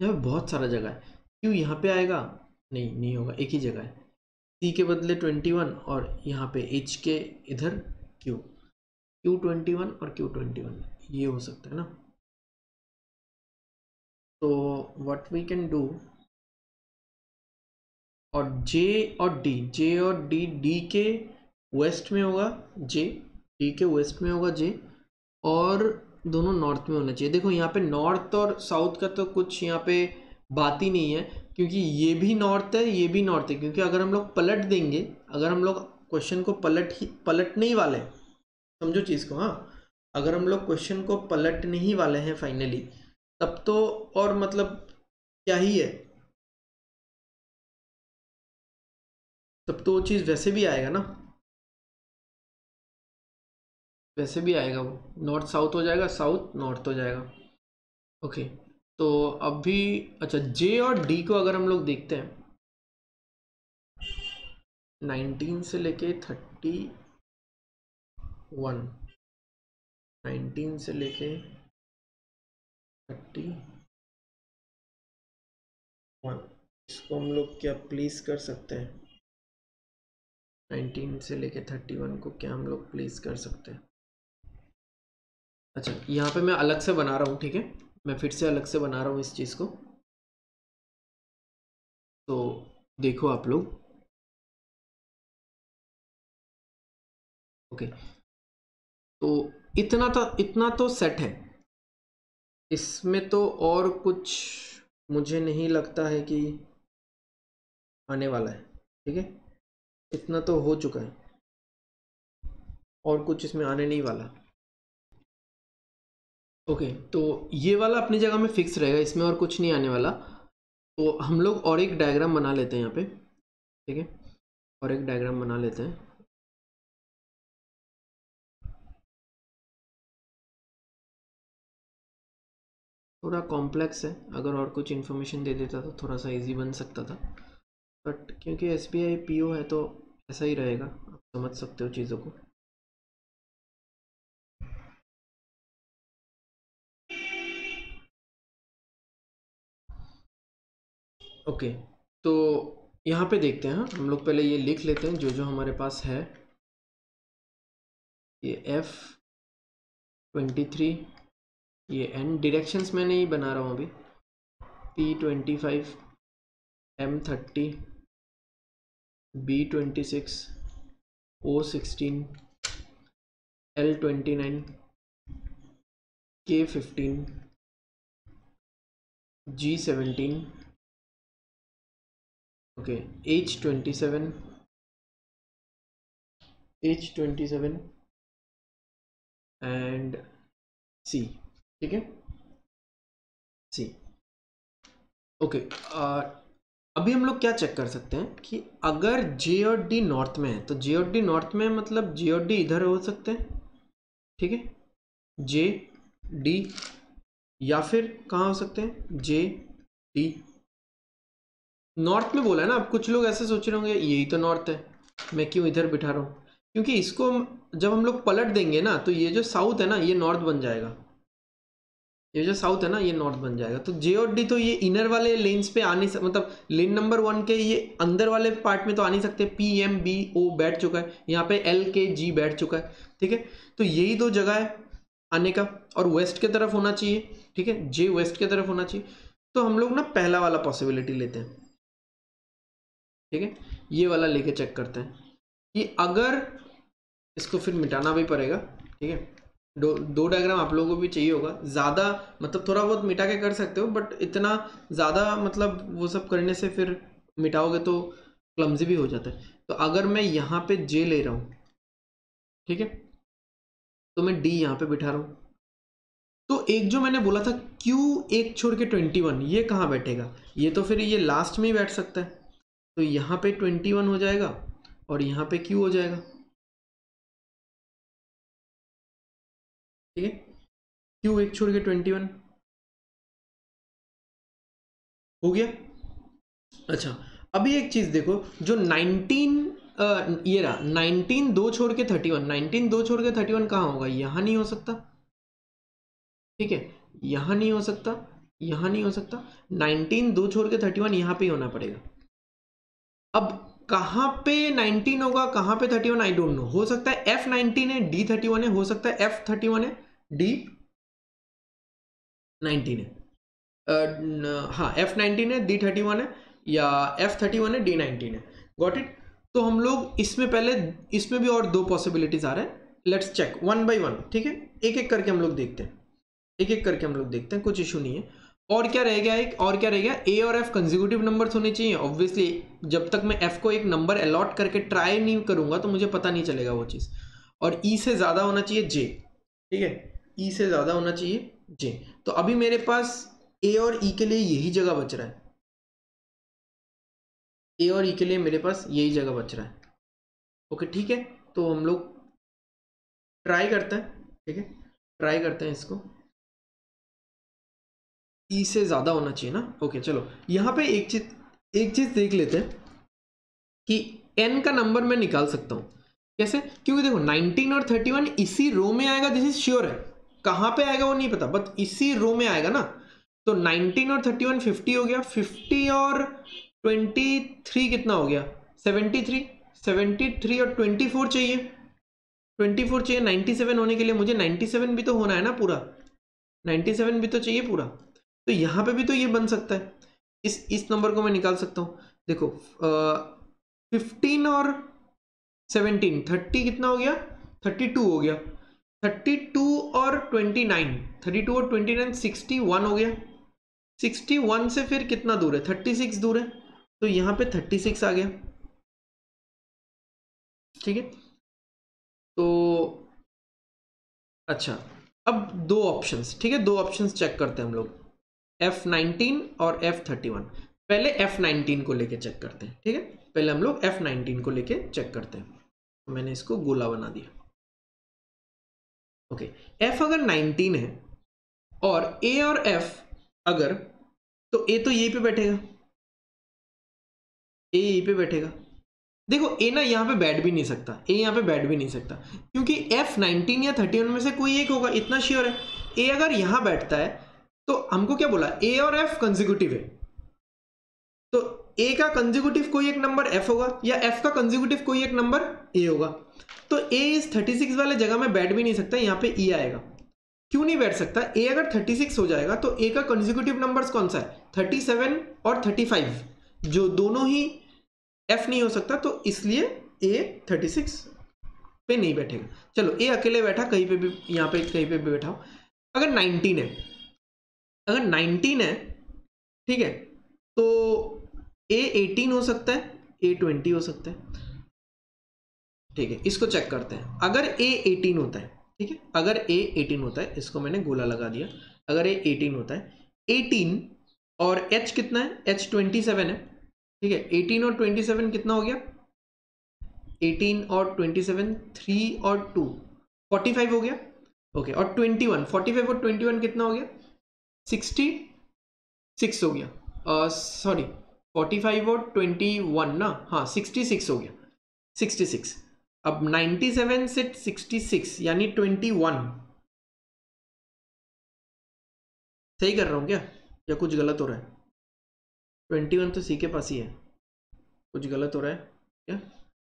यहाँ पे बहुत सारा जगह है। Q यहाँ पे आएगा, नहीं होगा, एक ही जगह है, C के बदले 21 और यहाँ पे H के इधर Q 21 और Q 21, ये हो सकता है ना। तो व्हाट वी कैन डू, और J और D के वेस्ट में होगा J, D के वेस्ट में होगा J, और दोनों नॉर्थ में होना चाहिए। देखो यहाँ पे नॉर्थ और साउथ का तो कुछ यहाँ पे बात ही नहीं है, क्योंकि ये भी नॉर्थ है, ये भी नॉर्थ है, क्योंकि अगर हम लोग पलट देंगे, अगर हम लोग क्वेश्चन को पलटने ही वाले हैं, समझो चीज़ को। हाँ, अगर हम लोग क्वेश्चन को पलटने ही वाले हैं फाइनली, तब तो और मतलब क्या ही है, तब तो वो चीज़ वैसे भी आएगा ना, वैसे भी आएगा, वो नॉर्थ साउथ हो जाएगा, साउथ नॉर्थ हो जाएगा। ओके, तो अभी अच्छा जे और डी को अगर हम लोग देखते हैं 19 से लेके 31, 19 से लेके 31, इसको हम लोग क्या प्लीज कर सकते हैं, 19 से लेके 31 को क्या हम लोग प्लीज कर सकते हैं। अच्छा, यहाँ पे मैं अलग से बना रहा हूँ, ठीक है, मैं फिर से अलग से बना रहा हूँ इस चीज़ को, तो देखो आप लोग। ओके, तो इतना तो सेट है, इसमें तो और कुछ मुझे नहीं लगता है कि आने वाला है, ठीक है, इतना तो हो चुका है, और कुछ इसमें आने नहीं वाला। ओके, तो ये वाला अपनी जगह में फिक्स रहेगा, इसमें और कुछ नहीं आने वाला। तो हम लोग और एक डायग्राम बना लेते हैं यहाँ पे, ठीक है, और एक डायग्राम बना लेते हैं। थोड़ा कॉम्प्लेक्स है, अगर और कुछ इन्फॉर्मेशन दे देता तो थोड़ा सा इजी बन सकता था, बट क्योंकि SBI PO है तो ऐसा ही रहेगा, आप समझ सकते हो चीज़ों को। ओके, तो यहाँ पे देखते हैं, हम लोग पहले ये लिख लेते हैं जो जो हमारे पास है। ये F23, ये N डायरेक्शंस मैं नहीं बना रहा हूँ अभी, P25, M30, B26, O16, L29, K15, G17, okay, H27 and C, ठीक है, C। ओके, अभी हम लोग क्या चेक कर सकते हैं कि अगर J और D नॉर्थ में है तो J और D नॉर्थ में, मतलब J और D इधर हो सकते हैं, ठीक है, J D, या फिर कहाँ हो सकते हैं, J D नॉर्थ में बोला है ना। अब कुछ लोग ऐसे सोच रहे होंगे यही तो नॉर्थ है, मैं क्यों इधर बिठा रहा हूँ, क्योंकि इसको जब हम लोग पलट देंगे ना तो ये जो साउथ है ना ये नॉर्थ बन जाएगा, ये जो साउथ है ना ये नॉर्थ बन जाएगा। तो जे और डी तो ये इनर वाले लेन्स पे आ नहीं मतलब लेन नंबर 1 के ये अंदर वाले पार्ट में तो आ नहीं सकते, PMBO बैठ चुका है, यहाँ पे LKG बैठ चुका है, ठीक है, तो यही दो जगह है आने का, और वेस्ट की तरफ होना चाहिए, ठीक है, जे वेस्ट की तरफ होना चाहिए। तो हम लोग ना पहला वाला पॉसिबिलिटी लेते हैं, ठीक है, ये वाला लेके चेक करते हैं कि अगर इसको फिर मिटाना भी पड़ेगा, ठीक है, दो डायग्राम आप लोगों को भी चाहिए होगा, ज़्यादा मतलब थोड़ा बहुत मिटा के कर सकते हो, बट इतना ज़्यादा मतलब वो सब करने से फिर मिटाओगे तो क्लमजी भी हो जाता है। तो अगर मैं यहाँ पे जे ले रहा हूँ, ठीक है, तो मैं डी यहाँ पे बिठा रहा हूँ, तो एक जो मैंने बोला था क्यू एक छोड़ के 21, ये कहाँ बैठेगा, ये तो फिर ये लास्ट में ही बैठ सकता है, तो यहाँ पे 21 हो जाएगा और यहाँ पे क्यू हो जाएगा, ठीक है, क्यू एक छोड़ के 21 हो गया। अच्छा, अभी एक चीज देखो, जो 19 ये रहा 19 दो छोड़ के 31, 19 दो छोड़ के 31 कहाँ होगा, यहाँ नहीं हो सकता, ठीक है, यहाँ नहीं हो सकता, यहाँ नहीं हो सकता, 19 दो छोड़ के 31 यहाँ पे ही होना पड़ेगा। अब कहाँ पे 19 होगा कहाँ पे 31, आई डोंट नो, हो सकता है F19 है D31 है, हो सकता है F31 है D19 है, हाँ F19 है D31 है, या F31 है D19 है, गॉट इट। तो हम लोग इसमें पहले, इसमें भी और दो पॉसिबिलिटीज आ रहे हैं, let's check one by one, ठीक है, एक एक करके हम लोग देखते हैं, एक एक करके हम लोग देखते हैं, कुछ इशू नहीं है। और क्या रह गया, एक और क्या रह गया, ए और एफ कंसेक्यूटिव नंबर्स होने चाहिए ऑब्वियसली। जब तक मैं एफ को एक नंबर अलॉट करके ट्राई नहीं करूंगा तो मुझे पता नहीं चलेगा वो चीज़। और ई से ज़्यादा होना चाहिए जे, ठीक है, ई से ज़्यादा होना चाहिए जे। तो अभी मेरे पास ए और ई के लिए यही जगह बच रहा है, ए और ई के लिए मेरे पास यही जगह बच रहा है। ओके ठीक है, तो हम लोग ट्राई करते हैं, ठीक है, ट्राई करते हैं इसको। ई से ज़्यादा होना चाहिए ना। ओके चलो यहाँ पे एक चीज़ देख लेते हैं कि n का नंबर मैं निकाल सकता हूँ कैसे, क्योंकि देखो 19 और 31 इसी रो में आएगा, दिस इज श्योर है। कहाँ पे आएगा वो नहीं पता, बट इसी रो में आएगा ना। तो 19 और 31 50 हो गया, 50 और 23 कितना हो गया, 73। 73 और 24 चाहिए, 24 चाहिए 97 होने के लिए। मुझे 97 भी तो होना है ना पूरा, 97 भी तो चाहिए पूरा। तो यहाँ पे भी तो ये बन सकता है, इस नंबर को मैं निकाल सकता हूँ। देखो 15 और 17, 30 कितना हो गया, 32 हो गया। 32 और 29, 32 और 29 61 हो गया। 61 से फिर कितना दूर है, 36 दूर है, तो यहाँ पे 36 आ गया। ठीक है, तो अच्छा अब दो ऑप्शंस, ठीक है, दो ऑप्शंस चेक करते हैं हम लोग, F19 और F31। पहले F19 को लेके चेक करते हैं, ठीक है, पहले हम लोग F19 को लेके चेक करते हैं। तो मैंने इसको गोला बना दिया। ओके, F अगर 19 है और A और F अगर, तो A तो यहीं पे बैठेगा, A यहीं पे बैठेगा। देखो A ना यहाँ पे बैठ भी नहीं सकता, A यहाँ पे बैठ भी नहीं सकता, क्योंकि F19 या 31 में से कोई एक होगा, इतना श्योर है। A अगर यहाँ बैठता है तो हमको क्या बोला, A और F कंसेक्यूटिव है, तो A का कंसेक्यूटिव कोई एक नंबर F होगा या F का कंसेक्यूटिव कोई एक नंबर A होगा। तो A इस 36 वाले जगह में बैठ भी नहीं सकता, यहाँ पे E आएगा। क्यों नहीं बैठ सकता, A अगर 36 हो जाएगा तो A का कंसेक्यूटिव नंबर्स कौन सा है, 37 और 35, जो दोनों ही F नहीं हो सकता, तो इसलिए A 36 पे नहीं बैठेगा। चलो A अकेले बैठा, कहीं पे भी, यहाँ पे कहीं पे भी बैठा हो। अगर 19 है, अगर 19 है, ठीक है, तो A 18 हो सकता है, A 20 हो सकता है। ठीक है, इसको चेक करते हैं। अगर A 18 होता है, ठीक है, अगर A 18 होता है, इसको मैंने गोला लगा दिया, अगर A 18 होता है, 18 और H कितना है, H 27 है, ठीक है, 18 और 27 कितना हो गया, 18 और 27 3 और 2 45 हो गया। ओके, और 21, 45 और 21 कितना हो गया, 66 हो गया, सॉरी 45 और 21 ना, हाँ 66 हो गया, 66। अब 97 से 66 यानी 21, सही कर रहा हूँ क्या या कुछ गलत हो रहा है, 21 तो सी के पास ही है, कुछ गलत हो रहा है क्या,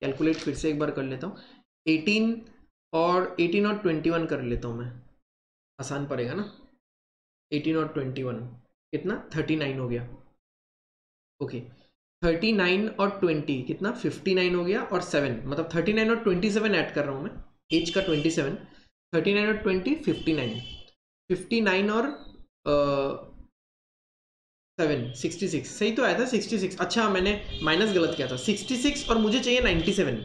कैलकुलेट फिर से एक बार कर लेता हूँ। 18 और 21 कर लेता हूँ मैं, आसान पड़ेगा ना। 18 और 21 कितना, 39 हो गया। ओके, 39 और 20 कितना, 59 हो गया, और 7 मतलब 39 और 27 ऐड कर रहा हूँ मैं, एज का 27, 39 और 20 59, 59 और 7 66, सही तो आया था 66। अच्छा मैंने माइनस गलत किया था, 66 और मुझे चाहिए 97,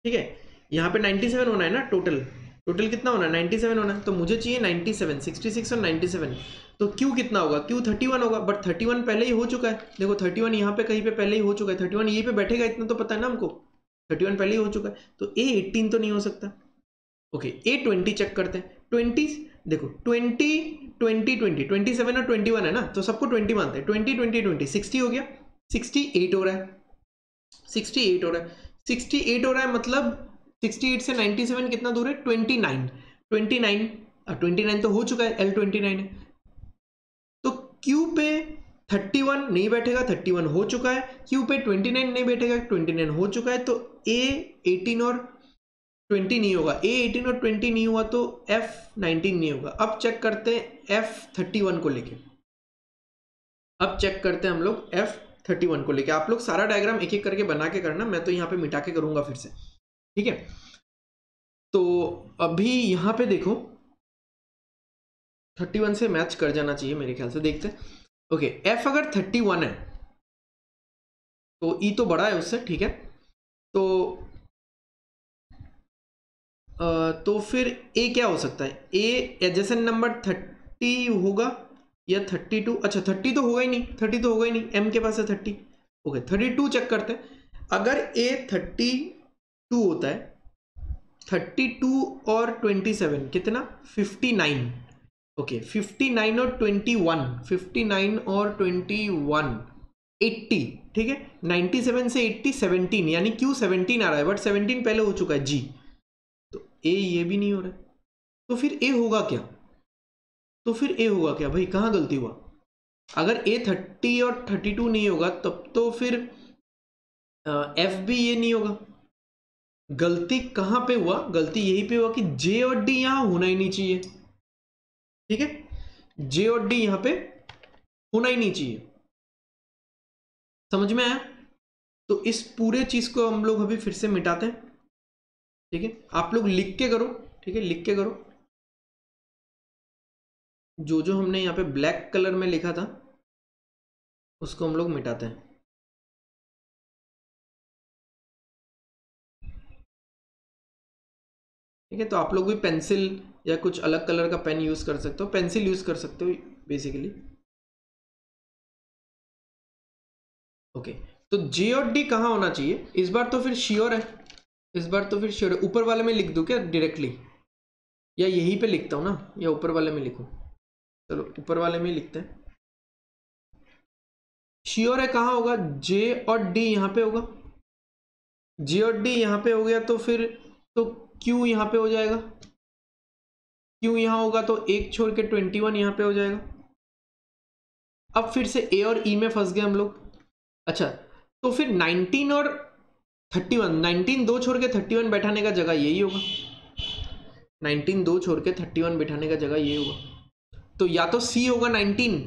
ठीक है, यहाँ पे 97 होना है ना, टोटल टोटल कितना होना है, 97 होना है, तो मुझे चाहिए 97, 66 और 97। तो Q कितना होगा, Q 31 होगा, बट 31 पहले ही हो चुका है। देखो 31 यहाँ पे कहीं पे पहले ही हो चुका है, 31 यहीं पे बैठेगा, इतना तो पता है ना हमको, 31 पहले ही हो चुका है, तो A 18 तो नहीं हो सकता। ओके, A 20 चेक करते हैं, 20 देखो 20 20 20 27 और 21 है ना, तो सबको 20 मानते हैं, 20 20 20 60 हो गया, 68 हो रहा है, 68 हो रहा है, 68 हो रहा है, मतलब 68 से 97 कितना दूर है, 29, 29, 29 तो हो चुका है, L29 है। तो Q पे 31 नहीं बैठेगा, 31 हो चुका है, Q पे 29 नहीं बैठेगा, 29 हो चुका है, तो A 18 और 20 नहीं होगा, A 18 और 20 नहीं हुआ तो F 19 नहीं होगा। अब चेक करते हैं F 31 को लेके, अब चेक करते हैं हम लोग F31 को लेके। आप लोग सारा डायग्राम एक एक करके बना के करना, मैं तो यहाँ पे मिटा के करूंगा फिर से, ठीक है। तो अभी यहाँ पे देखो, 31 से मैच कर जाना चाहिए मेरे ख्याल से, देखते हैं। ओके, एफ अगर 31 है तो ई तो बड़ा है उससे, ठीक है। तो फिर ए क्या हो सकता है? ए एडजेसेंट नंबर 30 होगा या 32? अच्छा 30 तो होगा ही नहीं, 30 तो होगा ही नहीं, एम के पास है 30। ओके 32 चेक करते हैं। अगर ए 32 होता है, 32 और 27 कितना? 59। ओके 59 और 21, 59 और 21 80, ठीक है। 97 से 80 17, यानी क्यू 17 आ रहा है, बट 17 पहले हो चुका है जी, तो ए ये भी नहीं हो रहा है। तो फिर ए होगा क्या? तो फिर ए होगा क्या भाई? कहाँ गलती हुआ? अगर ए 30 और 32 नहीं होगा तब तो फिर एफ भी ये नहीं होगा। गलती कहाँ पे हुआ? गलती यही पे हुआ कि जे और डी यहां होना ही नहीं चाहिए, ठीक है। जे और डी यहां पे होना ही नहीं चाहिए, समझ में आया? तो इस पूरे चीज को हम लोग अभी फिर से मिटाते हैं, ठीक है। आप लोग लिख के करो, ठीक है, लिख के करो। जो जो हमने यहाँ पे ब्लैक कलर में लिखा था उसको हम लोग मिटाते हैं। ठीक है, तो आप लोग भी पेंसिल या कुछ अलग कलर का पेन यूज कर सकते हो, पेंसिल यूज कर सकते हो बेसिकली। ओके, तो जे और डी कहाँ होना चाहिए? इस बार तो फिर श्योर है, इस बार तो फिर श्योर है। ऊपर वाले में लिख दूं क्या डायरेक्टली, या यहीं पे लिखता हूँ ना, या ऊपर वाले में लिखूं? चलो ऊपर वाले में लिखते हैं। श्योर है कहाँ होगा? जे और डी यहाँ पे होगा। जे और डी यहाँ पे हो गया तो फिर तो क्यू यहाँ पे हो जाएगा, क्यू यहाँ होगा तो एक छोड़ के 21 यहाँ पे हो जाएगा। अब फिर से ए और ई में फंस गए हम लोग। अच्छा, तो फिर 19 और 31, 19 दो छोड़ के 31 बैठाने का जगह यही होगा, 19 दो छोड़ के 31 बैठाने का जगह यही होगा। तो या तो सी होगा 19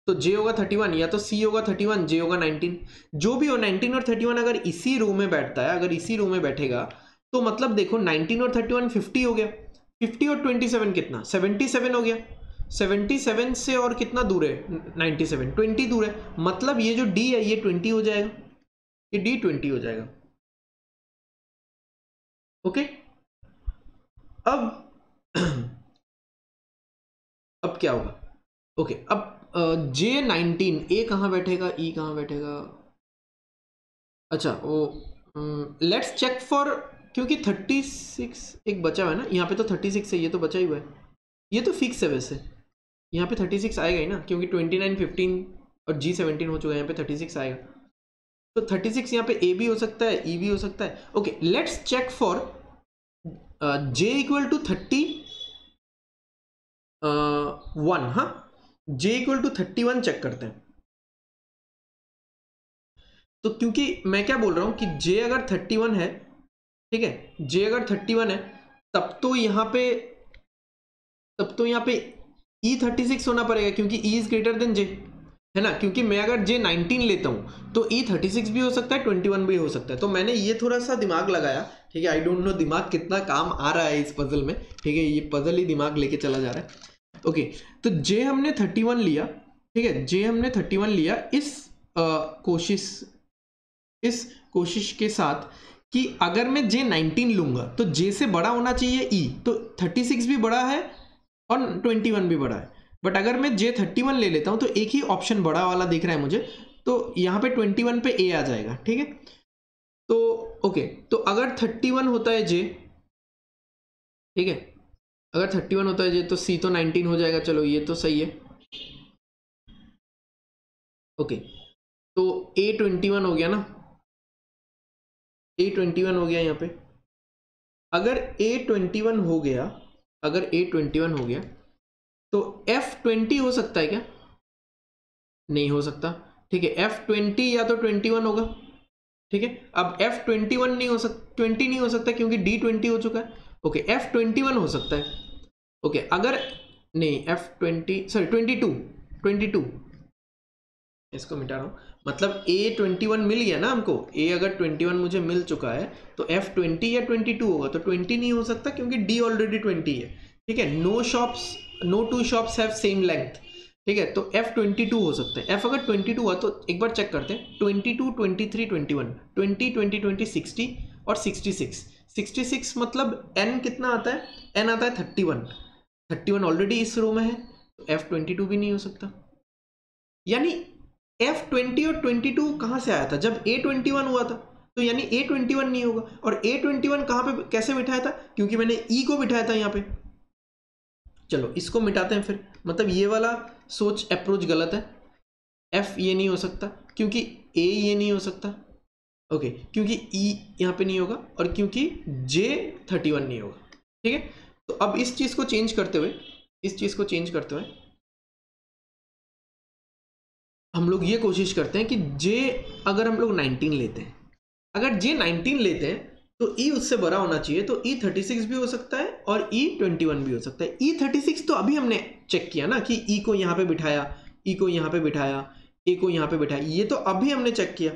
तो जे होगा 31, या तो सी होगा 31 जे होगा 19। जो भी हो, 19 और 31 अगर इसी रो में बैठता है, अगर इसी रो में बैठेगा तो मतलब देखो 19 और 31 50 हो गया, 50 और 27 कितना? 77 हो गया। 77 से और कितना दूर है? 97, 20 दूर है। मतलब ये जो डी है ये 20 हो जाएगा, ये डी 20 हो जाएगा। ओके, अब अब क्या होगा? ओके, अब जे 19, ए कहाँ बैठेगा, ई कहाँ बैठेगा? अच्छा वो लेट्स चेक फॉर, क्योंकि 36 एक बचा हुआ है ना यहाँ पे, तो 36 है, ये तो बचा ही हुआ है, ये तो फिक्स है वैसे। यहाँ पे 36 आएगा ही ना, क्योंकि 29 15 और जी 17 हो चुका है, यहाँ पे 36 आएगा। तो 36 यहाँ पे ए भी हो सकता है, ई भी हो सकता है। Okay, let's check for J equal to 31। हाँ, जे इक्वल टू 31 चेक करते हैं। तो क्योंकि मैं क्या बोल रहा हूं कि जे अगर 31 है, ठीक है, जे अगर 31 है तब तो यहाँ पे ई 36 होना पड़ेगा, क्योंकि ई इज ग्रेटर देन जे, है ना। क्योंकि मैं अगर जे 19 लेता हूं तो ई 36 भी हो सकता है, 21 भी हो सकता है। तो मैंने ये थोड़ा सा दिमाग लगाया, ठीक है। आई डोंट नो दिमाग कितना काम आ रहा है इस पजल में, ठीक है, ये पजल ही दिमाग लेके चला जा रहा है। ओके, तो जे हमने 31 लिया, ठीक है, जे हमने 31 लिया इस कोशिश के साथ कि अगर मैं जे 19 लूंगा तो जे से बड़ा होना चाहिए ई, तो 36 भी बड़ा है और 21 भी बड़ा है। बट अगर मैं जे 31 ले लेता हूं तो एक ही ऑप्शन बड़ा वाला दिख रहा है मुझे, तो यहाँ पे 21 पे ए आ जाएगा, ठीक है। तो ओके, तो अगर 31 होता है जे, ठीक है, अगर 31 होता है जे तो सी तो 19 हो जाएगा, चलो ये तो सही है। ओके, तो ए 21 हो गया ना, ए 21 हो गया यहाँ पे। अगर ए 21 हो गया, अगर ए 21 हो गया तो एफ 20 हो सकता है क्या? नहीं हो सकता, ठीक है। एफ 20 या तो 21 होगा, ठीक है। अब एफ 21 नहीं हो सकता, 20 नहीं हो सकता क्योंकि डी 20 हो चुका है। ओके, एफ 21 हो सकता है। ओके, अगर नहीं एफ 20 सॉरी 22 इसको मिटा रहा हूँ, मतलब ए 21 मिल गया ना हमको, ए अगर 21 मुझे मिल चुका है तो एफ 20 या 22 होगा। तो 20 नहीं हो सकता क्योंकि डी ऑलरेडी 20 है, ठीक है। No shops no two shops have same length, ठीक है, तो F22 हो सकता है। F अगर 22 हुआ तो एक बार चेक करते हैं, 22, 23, 21, 20, 20, 20, 60 और 66। 66 मतलब N कितना आता है? N आता है 31। 31 ऑलरेडी इस रो में है, तो F22 भी नहीं हो सकता। यानी F20 और 22 कहाँ से आया था? जब A21 हुआ था, तो यानी A21 नहीं होगा। और A21 कहाँ पे कैसे बिठाया था? क्योंकि मैंने E को बिठाया था यहाँ पे। चलो इसको मिटाते हैं फिर, मतलब ये वाला सोच अप्रोच गलत है। F ये नहीं हो सकता, क्योंकि A ये नहीं हो सकता, ओके, क्योंकि E यहाँ पे नहीं होगा, और क्योंकि J31 नहीं होगा, ठीक है। तो अब इस चीज को चेंज करते हुए हम लोग ये कोशिश करते हैं कि J अगर हम लोग 19 लेते हैं, अगर J19 लेते हैं तो E उससे बड़ा होना चाहिए, तो E36 भी हो सकता है और E21 भी हो सकता है। E36 तो अभी हमने चेक किया ना कि E को यहाँ पे बिठाया, E को यहाँ पे बिठाया, A को यहाँ पे बिठाया, ये तो अभी हमने चेक किया,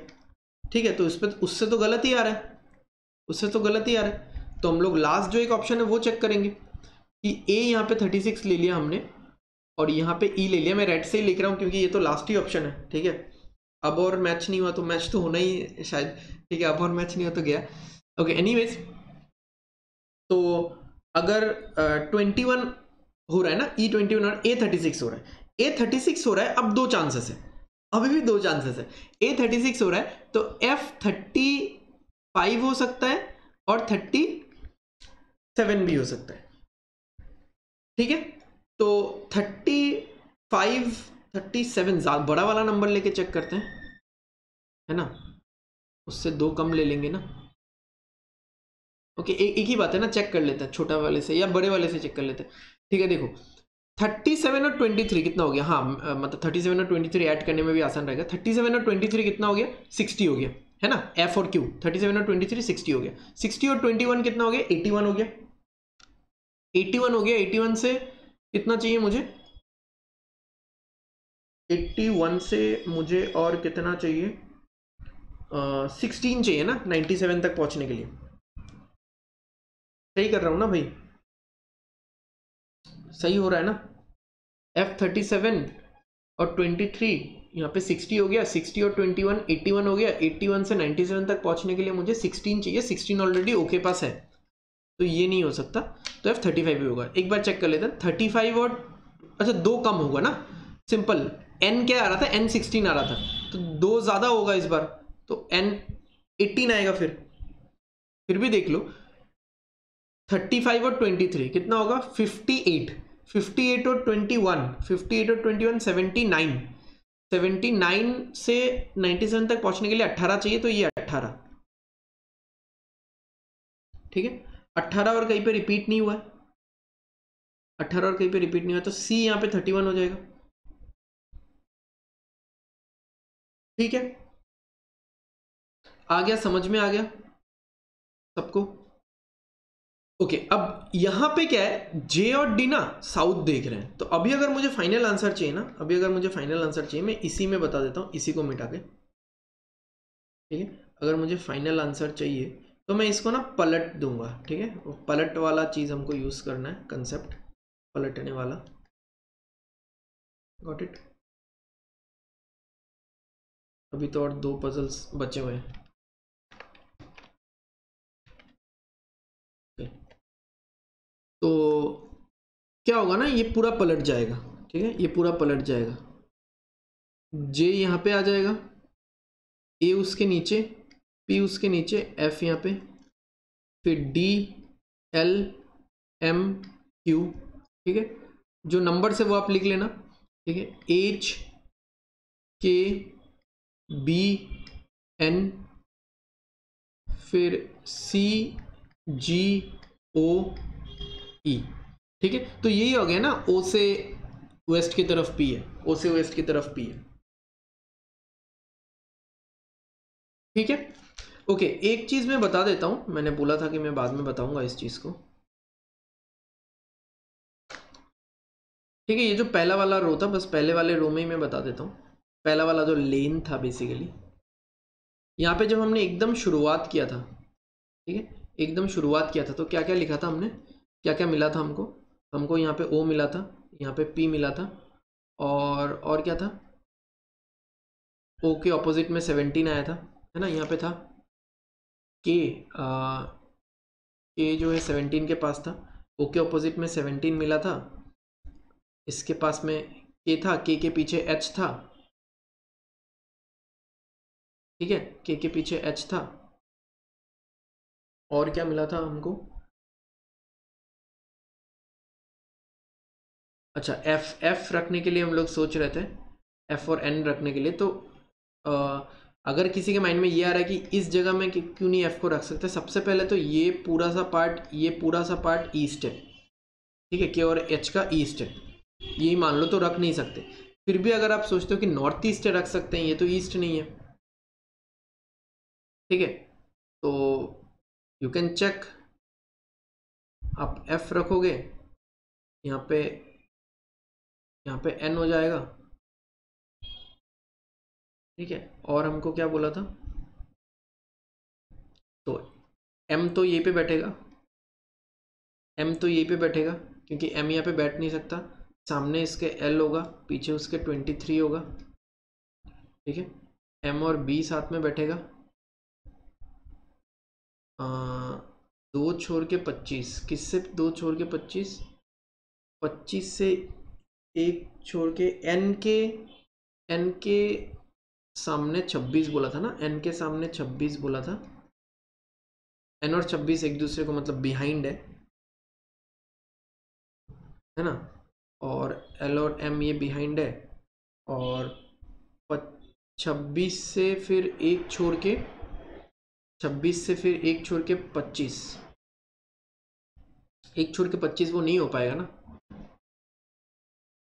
ठीक है। तो इस पर उससे तो गलत ही आ रहा है, तो हम लोग लास्ट जो एक ऑप्शन है वो चेक करेंगे कि A यहाँ पे 36 ले लिया हमने और यहाँ पे E ले लिया। मैं रेड से ही लिख रहा हूँ क्योंकि ये तो लास्ट ही ऑप्शन है, ठीक है। अब और मैच नहीं हुआ तो मैच तो होना ही है शायद, ठीक है। अब और मैच नहीं हुआ तो गया, ओके। एनीवेज, तो अगर 21 हो रहा है ना, E21 और A36 हो रहा है, A36 हो रहा है, अब दो चांसेस है, अभी भी दो चांसेस है। A36 हो रहा है तो F35 हो सकता है और 37 भी हो सकता है, ठीक है। तो 35, 37 बड़ा वाला नंबर लेके चेक करते हैं, है ना, उससे दो कम ले लेंगे ना, ओके। एक ही बात है ना, चेक कर लेते हैं छोटा वाले से या बड़े वाले से चेक कर लेते हैं, ठीक है। देखो 37 और 23 कितना हो गया? हाँ, मतलब 37 और 23 ऐड करने में भी आसान रहेगा। 37 और 23 कितना हो गया? 60 हो गया, है ना। F और Q 37 और 23 60 हो गया। 60 और 21 कितना हो गया? 81 हो गया। 81 हो गया। 81 से कितना चाहिए मुझे? 81 से मुझे और कितना चाहिए? 16 चाहिए ना 97 तक पहुंचने के लिए। सही कर रहा हूं ना भाई? सही हो रहा है ना? F37 और 23 यहाँ पे 60 हो गया, 60 और 21 81 हो गया। 81 से 97 तक पहुंचने के लिए मुझे 16 चाहिए। 16 ऑलरेडी ओके पास है, तो ये नहीं हो सकता, तो F35 भी होगा। एक बार चेक कर लेते हैं 35 और, अच्छा दो कम होगा ना, सिंपल। N क्या आ रहा था? N 16 आ रहा था, तो दो ज्यादा होगा इस बार, तो N 18 आएगा। फिर भी देख लो 35 और 23 कितना होगा? 58। 58 और 21, 58 और 21 79। 79 से 97 तक पहुंचने के लिए 18 चाहिए, तो ये 18, ठीक है। 18 और कहीं पे रिपीट नहीं हुआ है, 18 और कहीं पे रिपीट नहीं हुआ, तो C यहाँ पे 31 हो जाएगा, ठीक है। आ गया, समझ में आ गया सबको? ओके, अब यहां पे क्या है, J और D ना साउथ देख रहे हैं, तो अभी अगर मुझे फाइनल आंसर चाहिए ना, मैं इसी में बता देता हूं, इसी को मिटा के, ठीक है। अगर मुझे फाइनल आंसर चाहिए तो मैं इसको ना पलट दूंगा, ठीक है। पलट वाला चीज हमको यूज करना है, कंसेप्ट पलटने वाला, गॉट इट। अभी तो और दो पजल्स बचे हुए हैं, तो क्या होगा ना, ये पूरा पलट जाएगा, ठीक है, ये पूरा पलट जाएगा। J यहाँ पे आ जाएगा, A उसके नीचे, P उसके नीचे, F यहाँ पे, फिर D, L, M, Q, ठीक है। जो नंबर है वो आप लिख लेना, ठीक है। H, K, B, N, फिर C, G, O, E, ठीक है। तो यही हो गया ना, O से वेस्ट की तरफ P है, O से वेस्ट की तरफ P है, ठीक है। ओके, एक चीज मैं बता देता हूं, मैंने बोला था कि मैं बाद में बताऊंगा इस चीज को, ठीक है। ये जो पहला वाला रो था, बस पहले वाले रो में ही मैं बता देता हूँ। पहला वाला जो लेन था बेसिकली, यहाँ पे जब हमने एकदम शुरुआत किया था, ठीक है, एकदम शुरुआत किया था, तो क्या क्या लिखा था हमने, क्या क्या मिला था हमको? हमको यहाँ पे O मिला था, यहाँ पे P मिला था, और क्या था, O के ऑपोजिट में 17 आया था, है ना, यहाँ पे था K, K जो है 17 के पास था, O के ऑपोजिट में 17 मिला था, इसके पास में K था, K के पीछे H था, ठीक है, K के पीछे H था, और क्या मिला था हमको, अच्छा F रखने के लिए हम लोग सोच रहे थे, F और N रखने के लिए, तो अगर किसी के माइंड में ये आ रहा है कि इस जगह में क्यों नहीं F को रख सकते, सबसे पहले तो ये पूरा सा पार्ट ईस्ट है, ठीक है, K और H का ईस्ट है, यही मान लो, तो रख नहीं सकते। फिर भी अगर आप सोचते हो कि नॉर्थ ईस्ट रख सकते हैं, ये तो ईस्ट नहीं है, ठीक है, तो यू कैन चेक, आप F रखोगे, यहाँ पे N हो जाएगा, ठीक है, और हमको क्या बोला था, तो M तो यहीं पे बैठेगा, M तो यहीं पे बैठेगा, क्योंकि M यहाँ पे बैठ नहीं सकता, सामने इसके L होगा, पीछे उसके 23 होगा, ठीक है, M और B साथ में बैठेगा, 2 छोड़ के 25, किससे 2 छोड़ के 25, 25 से 1 छोड़ के N के सामने 26 बोला था ना, N के सामने 26 बोला था, N और 26 एक दूसरे को मतलब बिहाइंड है ना, और L और M ये बिहाइंड है, और 26 से फिर 1 छोड़ के 26 से फिर 1 छोड़ के 25, 1 छोड़ के 25 वो नहीं हो पाएगा ना,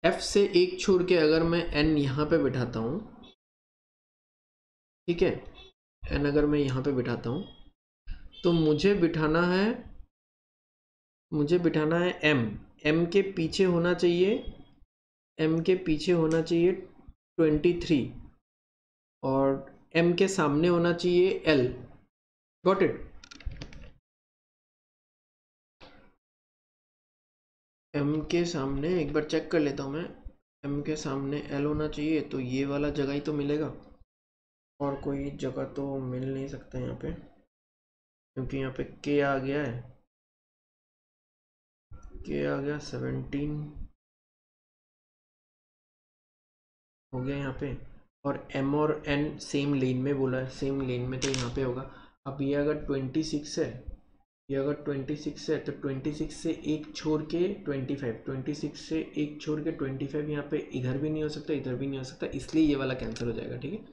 F से 1 छोड़ के अगर मैं N यहाँ पे बिठाता हूँ, ठीक है, N अगर मैं यहाँ पे बिठाता हूँ, तो मुझे बिठाना है M के पीछे होना चाहिए, M के पीछे होना चाहिए 23, और M के सामने होना चाहिए L, गॉट इट, M के सामने एक बार चेक कर लेता हूँ मैं, M के सामने L होना चाहिए, तो ये वाला जगह ही तो मिलेगा, और कोई जगह तो मिल नहीं सकता यहाँ पे, क्योंकि यहाँ पे K आ गया है, K आ गया 17 हो गया यहाँ पे, और M और N सेम लेन में बोला है, सेम लेन में, तो यहाँ पे होगा। अब ये अगर 26 है, ये अगर 26 है, तो 26 से 1 छोड़ के 25, 26 से 1 छोड़ के 25 यहाँ पे इधर भी नहीं हो सकता, इधर भी नहीं हो सकता, इसलिए ये वाला कैंसिल हो जाएगा, ठीक है।